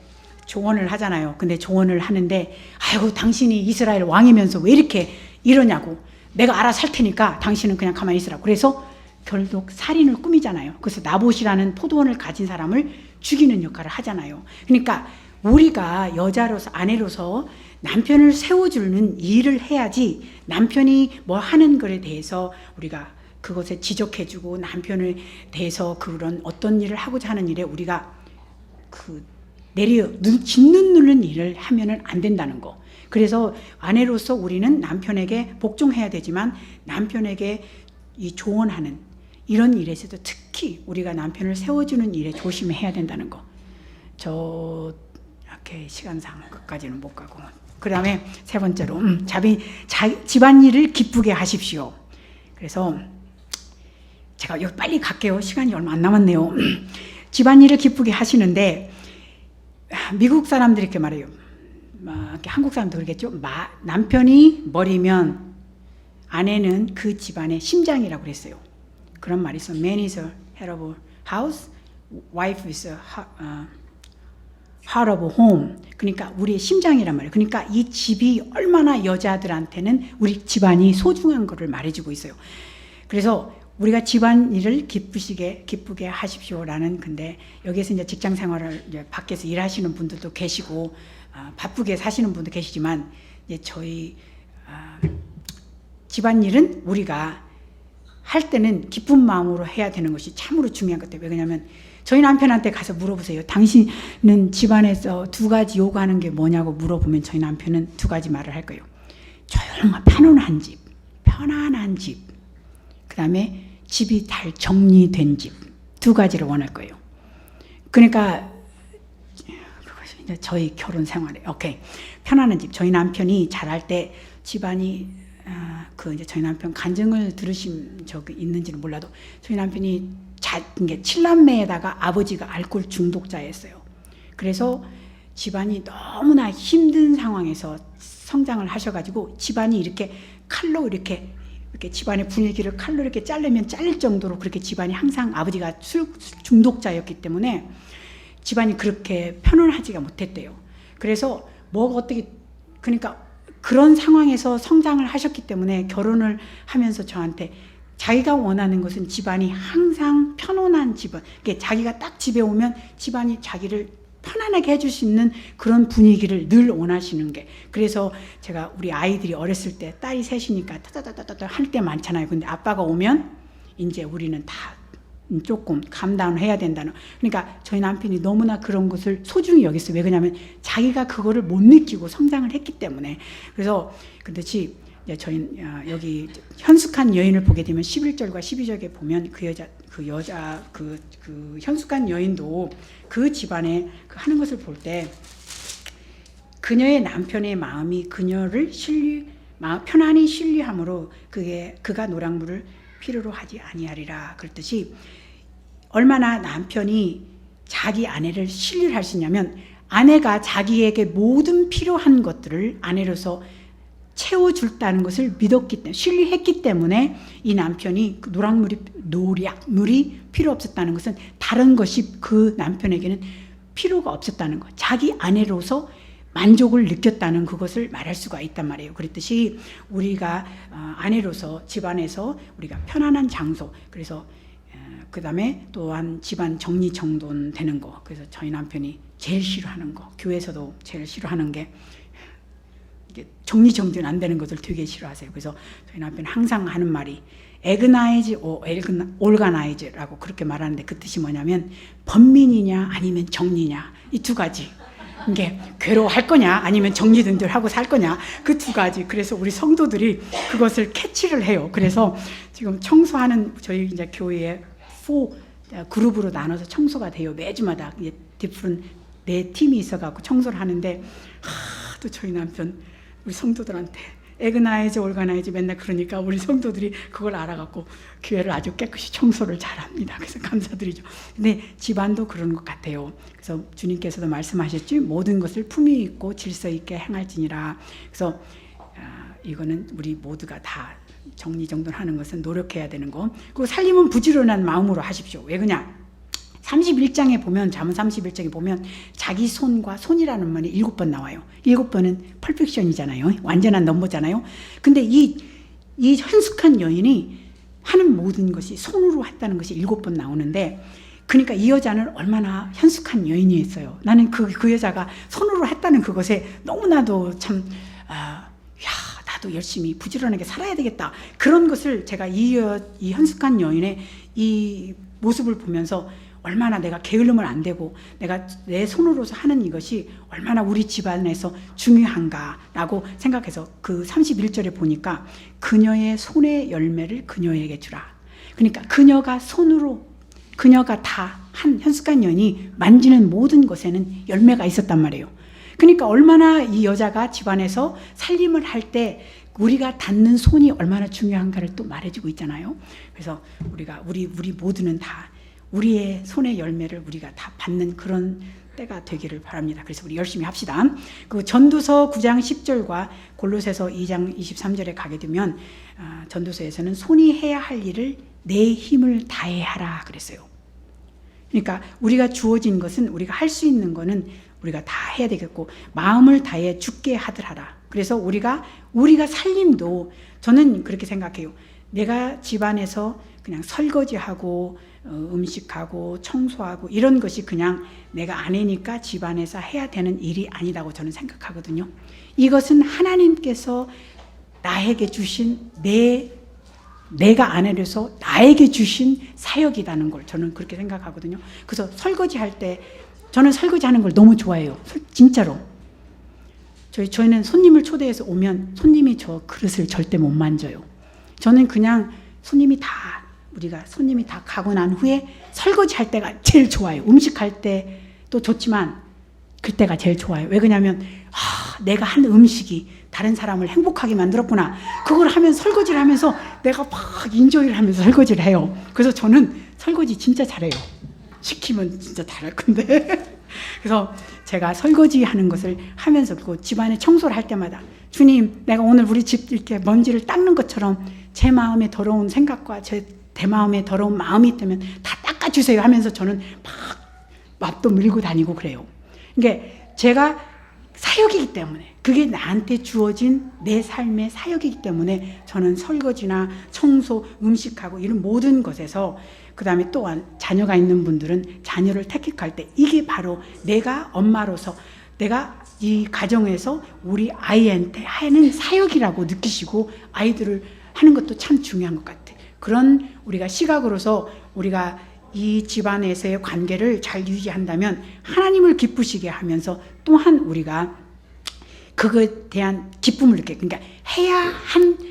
조언을 하잖아요. 근데 조언을 하는데 아이고 당신이 이스라엘 왕이면서 왜 이렇게 이러냐고. 내가 알아서 할 테니까 당신은 그냥 가만히 있으라고. 그래서 결국 살인을 꾸미잖아요. 그래서 나봇이라는 포도원을 가진 사람을 죽이는 역할을 하잖아요. 그러니까 우리가 여자로서 아내로서 남편을 세워주는 일을 해야지, 남편이 뭐 하는 것에 대해서 우리가 그것에 지적해주고 남편에 대해서 그런 어떤 일을 하고자 하는 일에 우리가 짓는 누르는 일을 하면은 안 된다는 거. 그래서 아내로서 우리는 남편에게 복종해야 되지만 남편에게 이 조언하는 이런 일에서도 특히 우리가 남편을 세워주는 일에 조심해야 된다는 거. 이렇게 시간상 끝까지는 못 가고. 그 다음에 세 번째로 집안일을 기쁘게 하십시오. 그래서 제가 여기 빨리 갈게요. 시간이 얼마 안 남았네요. 집안일을 기쁘게 하시는데 미국 사람들이 이렇게 말해요. 한국 사람도 그러겠죠. 남편이 머리면 아내는 그 집안의 심장이라고 그랬어요. 그런 말이 있어. Man is a head of a house, wife is a heart of a home. 그러니까 우리의 심장이란 말이에요. 그러니까 이 집이 얼마나 여자들한테는 우리 집안이 소중한 것을 말해주고 있어요. 그래서 우리가 집안일을 기쁘게 하십시오라는, 근데 여기서 이제 직장 생활을 이제 밖에서 일하시는 분들도 계시고 바쁘게 사시는 분도 계시지만 이제 저희 집안일은 우리가 할 때는 기쁜 마음으로 해야 되는 것이 참으로 중요한 것 같아요. 왜냐하면 저희 남편한테 가서 물어보세요. 당신은 집안에서 두 가지 요구하는 게 뭐냐고 물어보면 저희 남편은 두 가지 말을 할 거예요. 조용한 편안한 집, 그 다음에 집이 잘 정리된 집, 두 가지를 원할 거예요. 그러니까 그것이 이제 저희 결혼 생활에 오케이 편안한 집. 저희 남편이 잘할 때 집안이 이제 저희 남편 간증을 들으신 적이 있는지는 몰라도 저희 남편이 이게 7남매에다가 아버지가 알코올 중독자였어요. 그래서 집안이 너무나 힘든 상황에서 성장을 하셔가지고 집안이 이렇게 칼로 이렇게 집안의 분위기를 칼로 이렇게 자르면 잘릴 정도로 그렇게 집안이 항상 아버지가 술 중독자였기 때문에 집안이 그렇게 편안하지가 못했대요. 그래서 뭐가 어떻게 그러니까 그런 상황에서 성장을 하셨기 때문에 결혼을 하면서 저한테 자기가 원하는 것은 집안이 항상 편안한 집안, 자기가 딱 집에 오면 집안이 자기를 편안하게 해줄 수 있는 그런 분위기를 늘 원하시는 게, 그래서 제가 우리 아이들이 어렸을 때 딸이 셋이니까 타다다다다 할 때 많잖아요. 근데 아빠가 오면 이제 우리는 다 조금 감당을 해야 된다는, 그러니까 저희 남편이 너무나 그런 것을 소중히 여겼어요. 왜 그러냐면 자기가 그거를 못 느끼고 성장을 했기 때문에. 그래서 그렇듯이 저희 여기 현숙한 여인을 보게 되면 11절과 12절에 보면 그 현숙한 여인도 그 집안에 하는 것을 볼 때 그녀의 남편의 마음이 그녀를 편안히 신뢰함으로 그가 노랑물을 필요로 하지 아니하리라. 그랬듯이 얼마나 남편이 자기 아내를 신뢰할 수 있냐면 아내가 자기에게 모든 필요한 것들을 아내로서 채워줄다는 것을 믿었기 때문에, 신뢰했기 때문에 이 남편이 그 노략물이 필요 없었다는 것은 다른 것이 그 남편에게는 필요가 없었다는 것, 자기 아내로서 만족을 느꼈다는 그것을 말할 수가 있단 말이에요. 그랬듯이 우리가 아내로서 집안에서 우리가 편안한 장소, 그래서 그 다음에 또한 집안 정리정돈 되는 거, 그래서 저희 남편이 제일 싫어하는 거, 교회에서도 제일 싫어하는 게 정리정돈 안 되는 것을 되게 싫어하세요. 그래서 저희 남편은 항상 하는 말이 에그나이즈 올가나이즈라고 그렇게 말하는데 그 뜻이 뭐냐면 번민이냐 아니면 정리냐, 이 두 가지. 이게 괴로워할 거냐 아니면 정리든들하고 살 거냐, 그 두 가지. 그래서 우리 성도들이 그것을 캐치를 해요. 그래서 지금 청소하는 저희 이제 교회에 4 그룹으로 나눠서 청소가 돼요. 매주마다 디프런 4팀이 있어갖고 청소를 하는데 또 저희 남편 우리 성도들한테 에그나이즈 올가나이즈 맨날 그러니까 우리 성도들이 그걸 알아갖고 교회를 아주 깨끗이 청소를 잘합니다. 그래서 감사드리죠. 근데 집안도 그런 것 같아요. 그래서 주님께서도 말씀하셨지, 모든 것을 품위 있고 질서 있게 행할지니라. 그래서 이거는 우리 모두가 다 정리정돈하는 것은 노력해야 되는 거. 그리고 살림은 부지런한 마음으로 하십시오. 왜 그냥 31장에 보면, 잠언 31장에 보면 자기 손과 손이라는 말이 7번 나와요. 7번은 퍼펙션이잖아요. 완전한 넘버잖아요. 근데 이 현숙한 여인이 하는 모든 것이 손으로 했다는 것이 7번 나오는데, 그러니까 이 여자는 얼마나 현숙한 여인이었어요. 나는 그 여자가 손으로 했다는 그것에 너무나도 참 나도 열심히 부지런하게 살아야 되겠다, 그런 것을 제가 이 현숙한 여인의 이 모습을 보면서 얼마나 내가 게을르면 안 되고 내가 내 손으로서 하는 이것이 얼마나 우리 집안에서 중요한가라고 생각해서 그 31절에 보니까 그녀의 손의 열매를 그녀에게 주라. 그러니까 그녀가 다 한 현숙한 여인이 만지는 모든 것에는 열매가 있었단 말이에요. 그러니까 얼마나 이 여자가 집안에서 살림을 할 때 우리가 닿는 손이 얼마나 중요한가를 또 말해주고 있잖아요. 그래서 우리 모두는 다 우리의 손의 열매를 우리가 다 받는 그런 때가 되기를 바랍니다. 그래서 우리 열심히 합시다. 그 전도서 9장 10절과 골로새서 2장 23절에 가게 되면 전도서에서는 손이 해야 할 일을 내 힘을 다해 하라 그랬어요. 그러니까 우리가 주어진 것은, 우리가 할 수 있는 거는 우리가 다 해야 되겠고, 마음을 다해 죽게 하들 하라. 그래서 우리가 살림도, 저는 그렇게 생각해요. 내가 집안에서 그냥 설거지하고 음식하고 청소하고 이런 것이 그냥 내가 아내니까 집안에서 해야 되는 일이 아니라고 저는 생각하거든요. 이것은 하나님께서 나에게 주신 내가 아내로서 나에게 주신 사역이라는 걸 저는 그렇게 생각하거든요. 그래서 설거지할 때 저는 설거지하는 걸 너무 좋아해요. 진짜로. 저희는 손님을 초대해서 오면 손님이 저 그릇을 절대 못 만져요. 저는 그냥 손님이 다 가고 난 후에 설거지할 때가 제일 좋아요. 음식할 때도 좋지만 그때가 제일 좋아요. 왜 그러냐면 내가 한 음식이 다른 사람을 행복하게 만들었구나, 그걸 하면 설거지를 하면서 내가 막 인조이를 하면서 설거지를 해요. 그래서 저는 설거지 진짜 잘해요. 시키면 진짜 잘할 건데. 그래서 제가 설거지 하는 것을 하면서 그리고 집안에 청소를 할 때마다 주님, 내가 오늘 우리 집 이렇게 먼지를 닦는 것처럼 제 마음에 더러운 생각과 제 마음에 더러운 마음이 있다면 다 닦아주세요 하면서 저는 막 맙도 밀고 다니고 그래요. 이게 제가 사역이기 때문에, 그게 나한테 주어진 내 삶의 사역이기 때문에 저는 설거지나 청소, 음식하고 이런 모든 것에서, 그 다음에 또한 자녀가 있는 분들은 자녀를 택할 때 이게 바로 내가 엄마로서 내가 이 가정에서 우리 아이한테 하는 사역이라고 느끼시고 아이들을 하는 것도 참 중요한 것 같아요. 그런 우리가 시각으로서 우리가 이 집안에서의 관계를 잘 유지한다면 하나님을 기쁘시게 하면서 또한 우리가 그거에 대한 기쁨을 느껴요. 그러니까 해야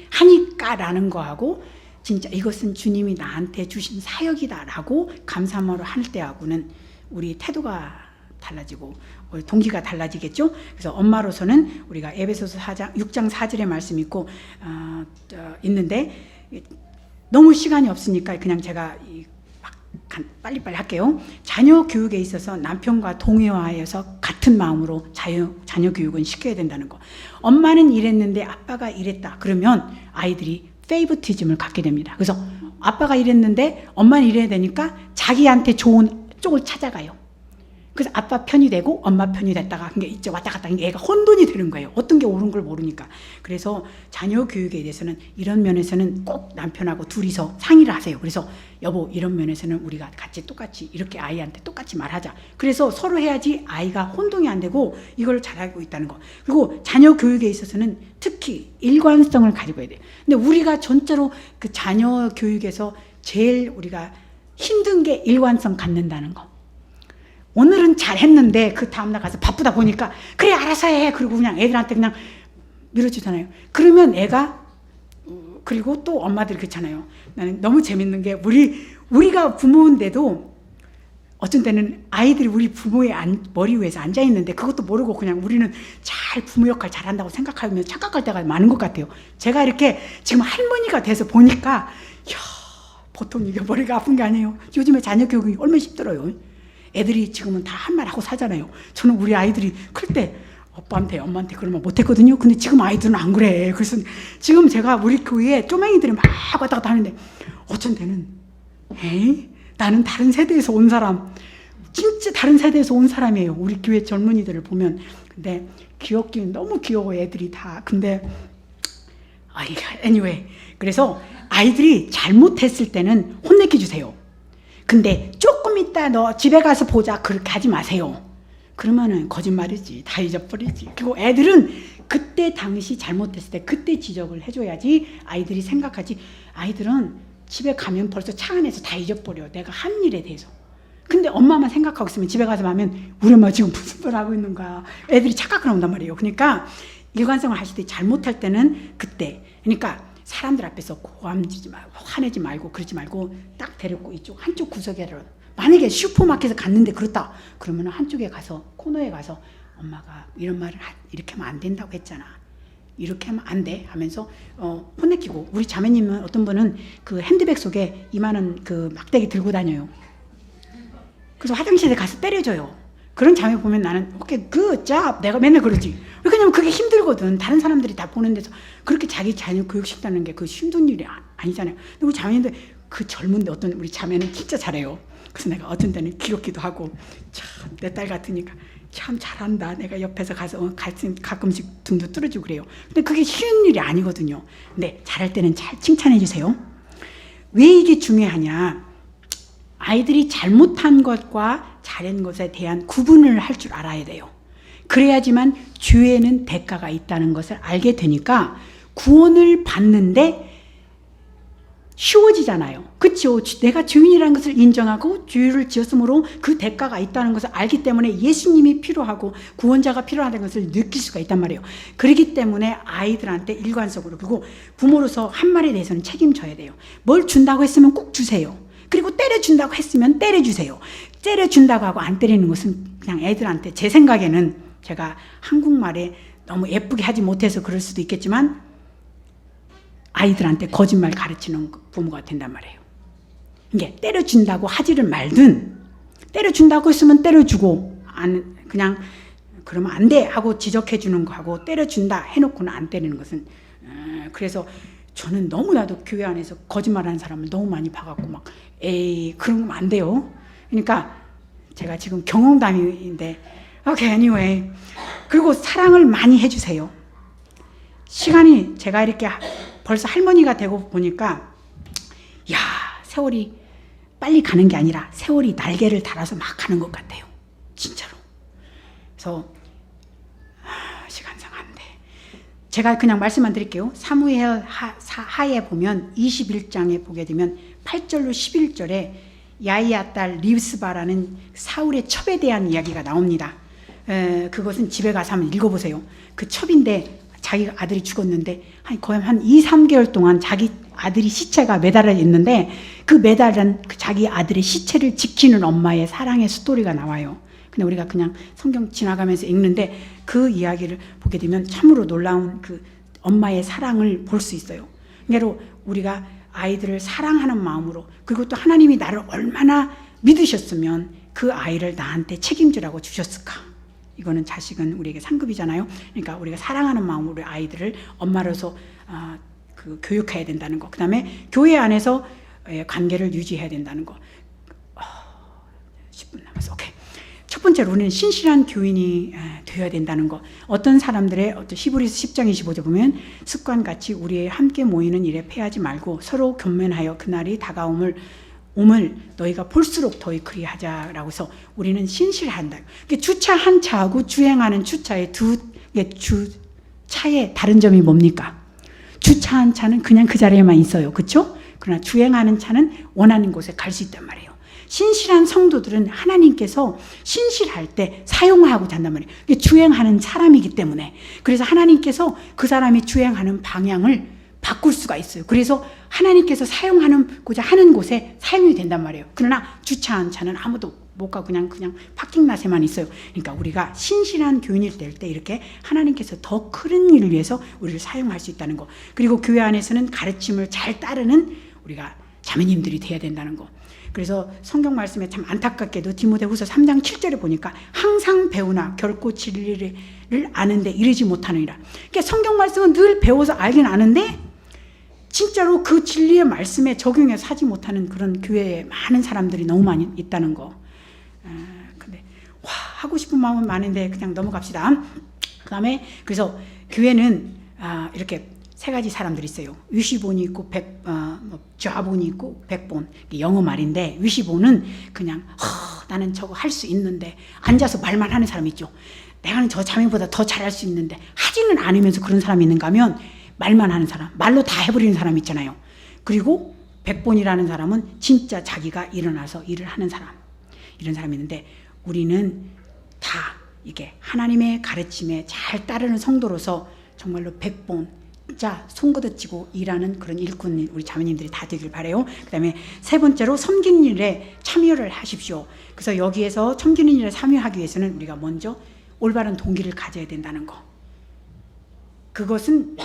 하니까라는 거하고 진짜 이것은 주님이 나한테 주신 사역이다라고 감사함으로 할 때하고는 우리 태도가 달라지고 우리 동기가 달라지겠죠. 그래서 엄마로서는 우리가 에베소서 6장 4절의 말씀이 있고 있는데 너무 시간이 없으니까 그냥 제가 빨리빨리 할게요. 자녀 교육에 있어서 남편과 동의하여서 같은 마음으로 자녀 교육은 시켜야 된다는 거. 엄마는 이랬는데 아빠가 이랬다. 그러면 아이들이 페이버티즘을 갖게 됩니다. 그래서 아빠가 이랬는데 엄마는 이래야 되니까 자기한테 좋은 쪽을 찾아가요. 그래서 아빠 편이 되고 엄마 편이 됐다가 이제 왔다 갔다 하는 게 애가 혼돈이 되는 거예요. 어떤 게 옳은 걸 모르니까. 그래서 자녀 교육에 대해서는 이런 면에서는 꼭 남편하고 둘이서 상의를 하세요. 그래서 여보, 이런 면에서는 우리가 같이 똑같이 이렇게 아이한테 똑같이 말하자. 그래서 서로 해야지 아이가 혼동이 안 되고 이걸 잘하고 있다는 거. 그리고 자녀 교육에 있어서는 특히 일관성을 가지고 해야 돼요. 근데 우리가 전체로 그 자녀 교육에서 제일 우리가 힘든 게 일관성 갖는다는 거. 오늘은 잘했는데 그 다음날 가서 바쁘다 보니까 그래 알아서 해. 그리고 그냥 애들한테 그냥 밀어주잖아요. 그러면 애가, 그리고 또 엄마들이 그렇잖아요. 나는 너무 재밌는 게 우리가 부모인데도 어쩐 때는 아이들이 우리 부모의 머리 위에서 앉아있는데 그것도 모르고 그냥 우리는 잘 부모 역할 잘한다고 생각하면 착각할 때가 많은 것 같아요. 제가 이렇게 지금 할머니가 돼서 보니까 보통 이게 머리가 아픈 게 아니에요. 요즘에 자녀 교육이 얼마나 힘들어요. 애들이 지금은 다 한 말 하고 사잖아요. 저는 우리 아이들이 클 때 오빠한테 엄마한테 그러면 못했거든요. 근데 지금 아이들은 안 그래. 그래서 지금 제가 우리 교회에 쪼맹이들이 막 왔다 갔다 하는데 어쩐 때는 나는 다른 세대에서 온 사람, 진짜 다른 세대에서 온 사람이에요. 우리 교회 젊은이들을 보면. 근데 귀엽긴 너무 귀여워 애들이 다. 근데 anyway, 그래서 아이들이 잘못했을 때는 혼내켜 주세요. 근데 조금 있다 너 집에 가서 보자 그렇게 하지 마세요. 그러면은 거짓말이지. 다 잊어버리지. 그리고 애들은 그때 당시 잘못했을 때 그때 지적을 해줘야지 아이들이 생각하지. 아이들은 집에 가면 벌써 차 안에서 다 잊어버려. 내가 한 일에 대해서. 근데 엄마만 생각하고 있으면 집에 가서 하면 우리 엄마 지금 무슨 말 하고 있는 거야. 애들이 착각을 한단 말이에요. 그러니까 일관성을 하실 때 잘못할 때는 그때. 그러니까 사람들 앞에서 고함지지 말고 화내지 말고 그러지 말고 딱 데리고 이쪽 한쪽 구석에를, 만약에 슈퍼마켓에 갔는데 그렇다 그러면 한쪽에 가서 코너에 가서 엄마가 이런 말을 이렇게 하면 안 된다고 했잖아, 이렇게 하면 안 돼 하면서 혼내키고. 우리 자매님은 어떤 분은 그 핸드백 속에 이만한 그 막대기 들고 다녀요. 그래서 화장실에 가서 때려줘요. 그런 자매 보면 나는 오케이 굿 잡, 내가 맨날 그러지. 왜냐면 그게 힘들거든. 다른 사람들이 다 보는 데서 그렇게 자기 자녀 교육시키는 게 그 힘든 일이 아니잖아요. 근데 우리 자매인데 그 젊은데 어떤 우리 자매는 진짜 잘해요. 그래서 내가 어떤 때는 귀엽기도 하고 참 내 딸 같으니까 참 잘한다. 내가 옆에서 가서 가끔씩 등도 뚫어주고 그래요. 근데 그게 쉬운 일이 아니거든요. 근데 잘할 때는 잘 칭찬해 주세요. 왜 이게 중요하냐? 아이들이 잘못한 것과 잘한 것에 대한 구분을 할 줄 알아야 돼요. 그래야지만 죄에는 대가가 있다는 것을 알게 되니까 구원을 받는데 쉬워지잖아요. 그렇죠? 내가 죄인이라는 것을 인정하고 죄를 지었으므로 그 대가가 있다는 것을 알기 때문에 예수님이 필요하고 구원자가 필요하다는 것을 느낄 수가 있단 말이에요. 그렇기 때문에 아이들한테 일관적으로, 그리고 부모로서 한 말에 대해서는 책임져야 돼요. 뭘 준다고 했으면 꼭 주세요. 그리고 때려준다고 했으면 때려주세요. 때려준다고 하고 안 때리는 것은 그냥 애들한테, 제 생각에는 제가 한국말에 너무 예쁘게 하지 못해서 그럴 수도 있겠지만 아이들한테 거짓말 가르치는 부모가 된단 말이에요. 이게 때려준다고 하지를 말든 때려준다고 했으면 때려주고 그냥 그러면 안 돼 하고 지적해 주는 거하고 때려준다 해놓고는 안 때리는 것은 그래서 저는 너무나도 교회 안에서 거짓말하는 사람을 너무 많이 봐갖고 막 에이 그런 건 안 돼요. 그러니까 제가 지금 경험담인데 okay, anyway. 그리고 사랑을 많이 해주세요. 시간이 제가 이렇게 벌써 할머니가 되고 보니까 야 세월이 빨리 가는 게 아니라 세월이 날개를 달아서 막 가는 것 같아요. 진짜로. 그래서 시간상 안 돼. 제가 그냥 말씀만 드릴게요. 사무엘 하에 보면 21장에 보게 되면 8절로 11절에 야이아 딸 리브스바라는 사울의 첩에 대한 이야기가 나옵니다. 그것은 집에 가서 한번 읽어보세요. 그 첩인데 자기 아들이 죽었는데 거의 한 2, 3개월 동안 자기 아들이 시체가 매달려 있는데 그 매달린 그 자기 아들의 시체를 지키는 엄마의 사랑의 스토리가 나와요. 근데 우리가 그냥 성경 지나가면서 읽는데 그 이야기를 보게 되면 참으로 놀라운 그 엄마의 사랑을 볼 수 있어요. 그러니까 우리가 아이들을 사랑하는 마음으로 그리고 또 하나님이 나를 얼마나 믿으셨으면 그 아이를 나한테 책임지라고 주셨을까. 이거는 자식은 우리에게 상급이잖아요. 그러니까 우리가 사랑하는 마음으로 우리 아이들을 엄마로서 그 교육해야 된다는 거. 그 다음에 교회 안에서 관계를 유지해야 된다는 거. 10분 남았어. 오케이. 첫 번째로 우리는 신실한 교인이 되어야 된다는 거. 어떤 사람들의 히브리서 10장 25절 보면 습관같이 우리의 함께 모이는 일에 패하지 말고 서로 겸면하여 그날이 다가옴을 너희가 볼수록 더히 그리하자라고 해서 우리는 신실한다. 주차 한 차하고 주행하는 주차의 차의 다른 점이 뭡니까? 주차 한 차는 그냥 그 자리에만 있어요. 그렇죠? 그러나 주행하는 차는 원하는 곳에 갈 수 있단 말이에요. 신실한 성도들은 하나님께서 신실할 때 사용하고자 한단 말이에요. 주행하는 사람이기 때문에. 그래서 하나님께서 그 사람이 주행하는 방향을 바꿀 수가 있어요. 그래서 하나님께서 사용하고자 하는 곳에 사용이 된단 말이에요. 그러나 주차한 차는 아무도 못 가고 그냥 파킹랏에만 있어요. 그러니까 우리가 신실한 교인이 될 때 이렇게 하나님께서 더 큰 일을 위해서 우리를 사용할 수 있다는 거. 그리고 교회 안에서는 가르침을 잘 따르는 우리가 자매님들이 돼야 된다는 거. 그래서 성경 말씀에 참 안타깝게도 디모데후서 3장 7절에 보니까 항상 배우나 결코 진리를 아는데 이르지 못하느니라. 그러니까 성경 말씀은 늘 배워서 알긴 아는데 진짜로 그 진리의 말씀에 적용해서 하지 못하는 그런 교회에 많은 사람들이 너무 많이 있다는 거. 근데 하고 싶은 마음은 많은데 그냥 넘어갑시다. 그다음에 그래서 교회는 이렇게 세 가지 사람들이 있어요. 위시본이 있고 좌본이 있고 백본. 영어 말인데 위시본은 그냥 나는 저거 할 수 있는데 앉아서 말만 하는 사람 있죠. 내가는 저 자매보다 더 잘할 수 있는데 하지는 않으면서 그런 사람이 있는가 하면 말만 하는 사람, 말로 다 해버리는 사람 있잖아요. 그리고 백본이라는 사람은 진짜 자기가 일어나서 일을 하는 사람, 이런 사람이 있는데 우리는 다 이게 하나님의 가르침에 잘 따르는 성도로서 정말로 백본, 진짜 손걷어쥐고 일하는 그런 일꾼 우리 자매님들이 다 되길 바래요. 그 다음에 세 번째로 섬기는 일에 참여를 하십시오. 그래서 여기에서 섬기는 일에 참여하기 위해서는 우리가 먼저 올바른 동기를 가져야 된다는 거. 그것은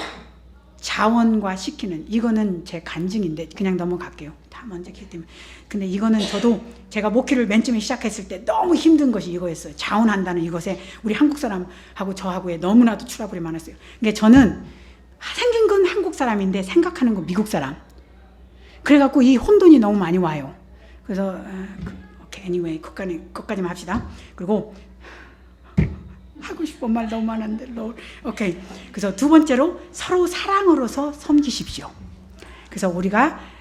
자원과 시키는, 이거는 제 간증인데 그냥 넘어갈게요. 다 먼저 기회 때문에. 근데 이거는 저도 제가 목회를 맨 처음에 시작했을 때 너무 힘든 것이 이거였어요. 자원한다는 이것에 우리 한국 사람하고 저하고의 너무나도 트러블이 많았어요. 근데 저는 생긴 건 한국 사람인데 생각하는 건 미국 사람. 그래갖고 이 혼돈이 너무 많이 와요. 그래서 오케이, anyway, 그것까지만 합시다. 그리고 하고 싶은 말 너무 많은데, 오케이. 그래서 두 번째로 서로 사랑으로서 섬기십시오. 그래서 우리가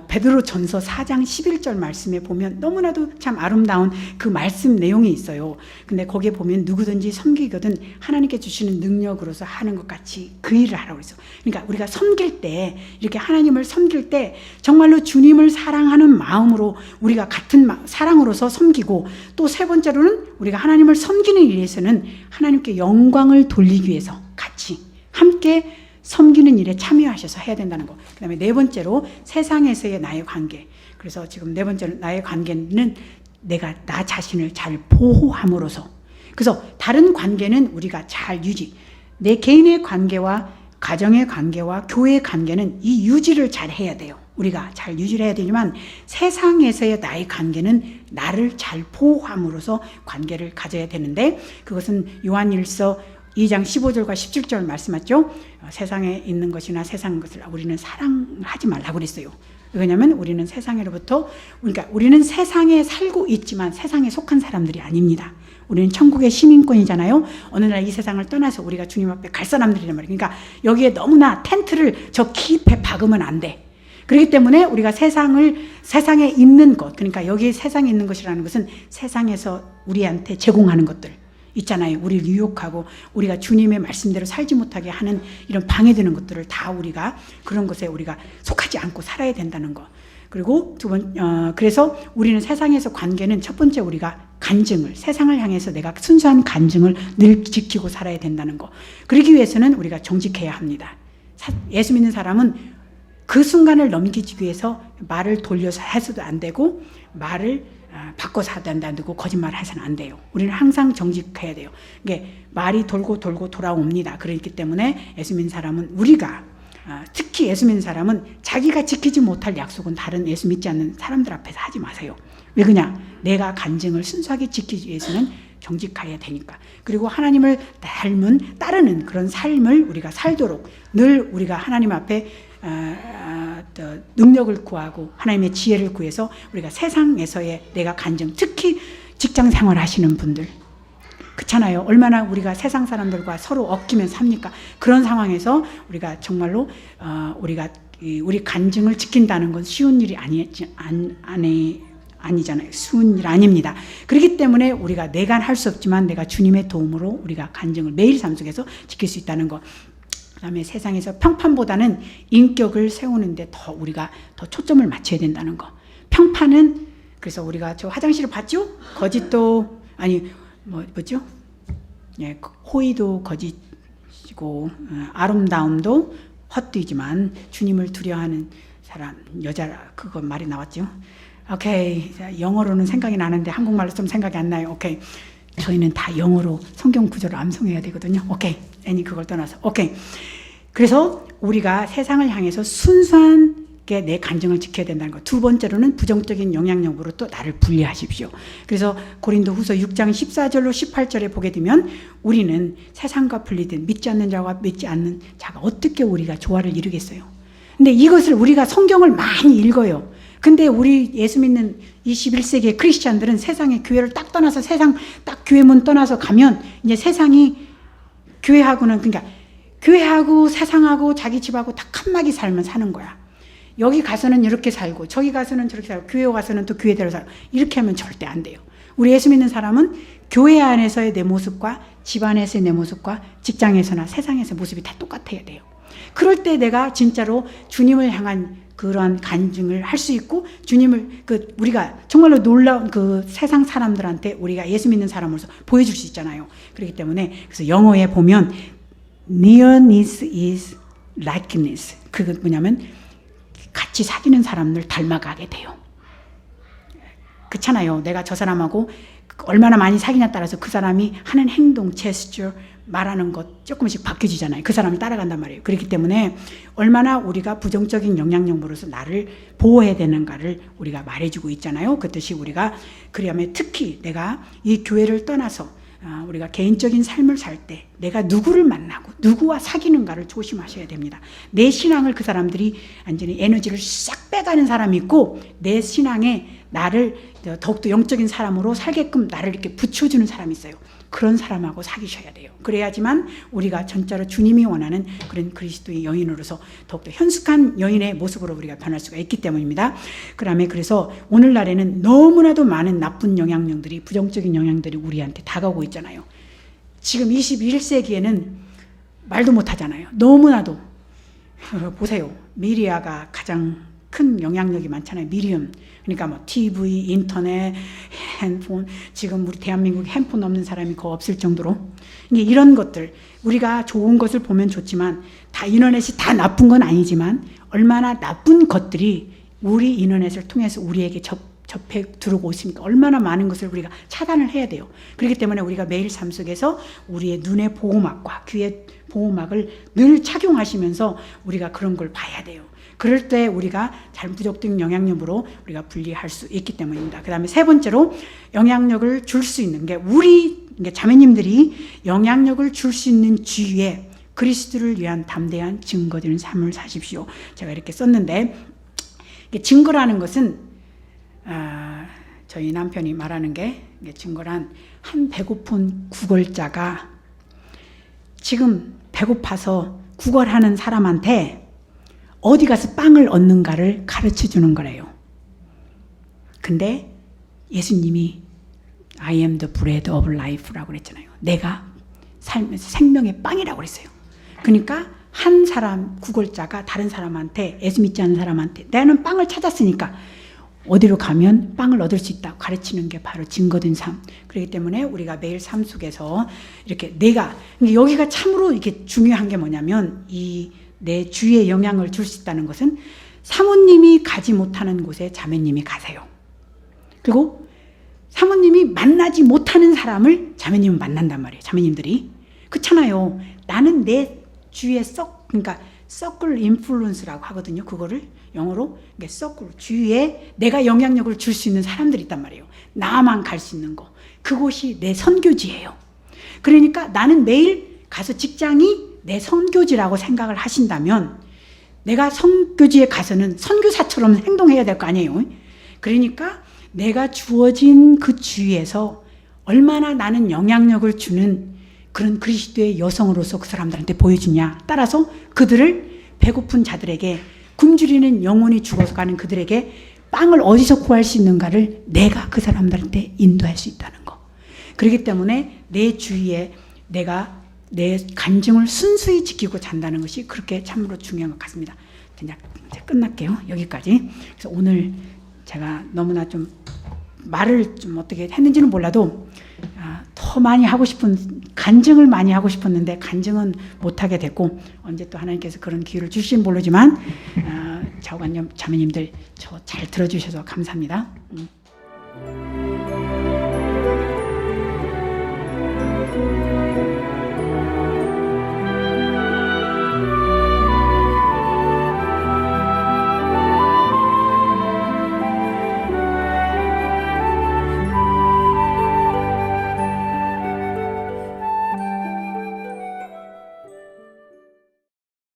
베드로전서 4장 11절 말씀에 보면 너무나도 참 아름다운 그 말씀 내용이 있어요. 근데 거기에 보면 누구든지 섬기거든 하나님께 주시는 능력으로서 하는 것 같이 그 일을 하라고 그랬어. 그러니까 우리가 섬길 때, 이렇게 하나님을 섬길 때 정말로 주님을 사랑하는 마음으로 우리가 같은 사랑으로서 섬기고, 또 세 번째로는 우리가 하나님을 섬기는 일에서는 하나님께 영광을 돌리기 위해서 같이 함께 섬기는 일에 참여하셔서 해야 된다는 거. 그 다음에 네 번째로 세상에서의 나의 관계. 그래서 지금 네 번째로 나의 관계는 내가 나 자신을 잘 보호함으로써. 그래서 다른 관계는 우리가 잘 유지. 내 개인의 관계와 가정의 관계와 교회의 관계는 이 유지를 잘 해야 돼요. 우리가 잘 유지를 해야 되지만 세상에서의 나의 관계는 나를 잘 보호함으로써 관계를 가져야 되는데 그것은 요한일서 2장 15절과 17절 말씀하죠. 세상에 있는 것이나 세상 것을 우리는 사랑하지 말라고 그랬어요. 왜냐하면 우리는 세상으로부터 그러니까 우리는 세상에 살고 있지만 세상에 속한 사람들이 아닙니다. 우리는 천국의 시민권이잖아요. 어느 날 이 세상을 떠나서 우리가 주님 앞에 갈 사람들이란 말이에요. 그러니까 여기에 너무나 텐트를 저 깊이 박으면 안 돼. 그렇기 때문에 우리가 세상에 있는 것, 그러니까 여기 세상에 있는 것이라는 것은 세상에서 우리한테 제공하는 것들 있잖아요. 우리를 유혹하고 우리가 주님의 말씀대로 살지 못하게 하는 이런 방해되는 것들을 다 우리가 그런 것에 우리가 속하지 않고 살아야 된다는 거. 그리고 그래서 우리는 세상에서 관계는 첫 번째 우리가 간증을, 세상을 향해서 내가 순수한 간증을 늘 지키고 살아야 된다는 거. 그러기 위해서는 우리가 정직해야 합니다. 예수 믿는 사람은 그 순간을 넘기기 위해서 말을 돌려서 해서도 안 되고 말을 바꿔서 하도 안 되고 거짓말을 해서는 안 돼요. 우리는 항상 정직해야 돼요. 이게 말이 돌고 돌아옵니다. 그렇기 때문에 예수 믿는 사람은 우리가 특히 예수 믿는 사람은 자기가 지키지 못할 약속은 다른 예수 믿지 않는 사람들 앞에서 하지 마세요. 왜 그냥 내가 간증을 순수하게 지키기 위해서는 정직해야 되니까. 그리고 하나님을 따르는 그런 삶을 우리가 살도록 늘 우리가 하나님 앞에 능력을 구하고 하나님의 지혜를 구해서 우리가 세상에서의 내가 간증, 특히 직장 생활 하시는 분들 그렇잖아요. 얼마나 우리가 세상 사람들과 서로 얽히면서 삽니까? 그런 상황에서 우리가 정말로 우리 간증을 지킨다는 건 쉬운 일이 아니잖아요. 쉬운 일 아닙니다. 그렇기 때문에 우리가 내가 할 수 없지만 내가 주님의 도움으로 우리가 간증을 매일 삶 속에서 지킬 수 있다는 거. 그 다음에 세상에서 평판보다는 인격을 세우는데 우리가 더 초점을 맞춰야 된다는 거. 평판은 그래서 우리가 저 화장실을 봤죠? 거짓도 아니 뭐죠? 예, 호의도 거짓이고 아름다움도 헛되지만 주님을 두려워하는 사람 여자 그거 말이 나왔죠? 오케이. 영어로는 생각이 나는데 한국말로 좀 생각이 안 나요. 오케이. 저희는 다 영어로 성경 구절을 암송해야 되거든요. 오케이. 애니 그걸 떠나서. 오케이. 그래서 우리가 세상을 향해서 순수하게 내 간증을 지켜야 된다는 것. 두 번째로는 부정적인 영향력으로 또 나를 분리하십시오. 그래서 고린도후서 6장 14절로 18절에 보게 되면 우리는 세상과 분리된 믿지 않는 자와 믿지 않는 자가 어떻게 우리가 조화를 이루겠어요. 근데 이것을 우리가 성경을 많이 읽어요. 근데 우리 예수 믿는 21세기의 크리스찬들은 세상에 교회를 딱 떠나서 세상 딱 교회 문 떠나서 가면 이제 세상이 교회하고는 그러니까 교회하고 세상하고 자기 집하고 다 칸막이 살면 사는 거야. 여기 가서는 이렇게 살고 저기 가서는 저렇게 살고 교회 가서는 또 교회대로 살고 이렇게 하면 절대 안 돼요. 우리 예수 믿는 사람은 교회 안에서의 내 모습과 집 안에서의 내 모습과 직장에서나 세상에서의 모습이 다 똑같아야 돼요. 그럴 때 내가 진짜로 주님을 향한 그러한 간증을 할 수 있고 주님을 우리가 정말로 놀라운 그 세상 사람들한테 우리가 예수 믿는 사람으로서 보여줄 수 있잖아요. 그렇기 때문에 그래서 영어에 보면 nearness is likeness. 그게 뭐냐면 같이 사귀는 사람을 닮아가게 돼요. 그렇잖아요. 내가 저 사람하고 얼마나 많이 사귀냐에 따라서 그 사람이 하는 행동, 제스처, 말하는 것 조금씩 바뀌어지잖아요. 그 사람을 따라간단 말이에요. 그렇기 때문에 얼마나 우리가 부정적인 영향력으로서 나를 보호해야 되는가를 우리가 말해주고 있잖아요. 그 뜻이 우리가 그러면 특히 내가 이 교회를 떠나서 우리가 개인적인 삶을 살 때 내가 누구를 만나고 누구와 사귀는가를 조심하셔야 됩니다. 내 신앙을 그 사람들이 완전히 에너지를 싹 빼가는 사람이 있고 내 신앙에 나를 더욱더 영적인 사람으로 살게끔 나를 이렇게 붙여주는 사람이 있어요. 그런 사람하고 사귀셔야 돼요. 그래야지만 우리가 진짜로 주님이 원하는 그런 그리스도의 여인으로서 더욱더 현숙한 여인의 모습으로 우리가 변할 수가 있기 때문입니다. 그래서 오늘날에는 너무나도 많은 나쁜 영향력들이 부정적인 영향들이 우리한테 다가오고 있잖아요. 지금 21세기에는 말도 못하잖아요. 너무나도 보세요. 미디어가 가장 큰 영향력이 많잖아요. 미디엄. 그러니까 뭐 TV, 인터넷, 핸폰. 지금 우리 대한민국에 핸폰 없는 사람이 거의 없을 정도로. 이런 것들 우리가 좋은 것을 보면 좋지만 다 인터넷이 다 나쁜 건 아니지만 얼마나 나쁜 것들이 우리 인터넷을 통해서 우리에게 접해 들어오고 있습니까? 얼마나 많은 것을 우리가 차단을 해야 돼요. 그렇기 때문에 우리가 매일 삶 속에서 우리의 눈의 보호막과 귀의 보호막을 늘 착용하시면서 우리가 그런 걸 봐야 돼요. 그럴 때 우리가 부족된 영향력으로 우리가 분리할 수 있기 때문입니다. 그 다음에 세 번째로 영향력을 줄 수 있는 게 우리 자매님들이 영향력을 줄 수 있는 주위에 그리스도를 위한 담대한 증거되는 삶을 사십시오. 제가 이렇게 썼는데 증거라는 것은 저희 남편이 말하는 게 증거란 한 배고픈 구걸자가 지금 배고파서 구걸하는 사람한테 어디 가서 빵을 얻는가를 가르쳐 주는 거래요. 근데 예수님이 I am the bread of life라고 그랬잖아요. 내가 삶에서 생명의 빵이라고 그랬어요. 그러니까 한 사람 구걸자가 다른 사람한테, 예수 믿지 않는 사람한테 나는 빵을 찾았으니까 어디로 가면 빵을 얻을 수 있다고 가르치는 게 바로 증거된 삶. 그렇기 때문에 우리가 매일 삶 속에서 이렇게 여기가 참으로 이게 중요한 게 뭐냐면 이 내 주위에 영향을 줄 수 있다는 것은 사모님이 가지 못하는 곳에 자매님이 가세요. 그리고 사모님이 만나지 못하는 사람을 자매님은 만난단 말이에요. 자매님들이. 그렇잖아요. 나는 내 주위에 그러니까 서클 인플루언스라고 하거든요. 그거를 영어로 서클, 주위에 내가 영향력을 줄 수 있는 사람들이 있단 말이에요. 나만 갈 수 있는 거. 그곳이 내 선교지예요. 그러니까 나는 매일 가서 직장이 내 선교지라고 생각을 하신다면 내가 선교지에 가서는 선교사처럼 행동해야 될 거 아니에요. 그러니까 내가 주어진 그 주위에서 얼마나 나는 영향력을 주는 그런 그리스도의 여성으로서 그 사람들한테 보여주냐. 따라서 그들을 배고픈 자들에게 굶주리는 영혼이 죽어가는 그들에게 빵을 어디서 구할 수 있는가를 내가 그 사람들한테 인도할 수 있다는 거. 그렇기 때문에 내 주위에 내가 내 간증을 순수히 지키고 잔다는 것이 그렇게 참으로 중요한 것 같습니다. 이제 끝날게요. 여기까지. 그래서 오늘 제가 너무나 좀 말을 좀 어떻게 했는지는 몰라도 더 많이 하고 싶은 간증을 많이 하고 싶었는데 간증은 못하게 됐고 언제 또 하나님께서 그런 기회를 주실지 모르지만 자매님들 저 잘 들어주셔서 감사합니다.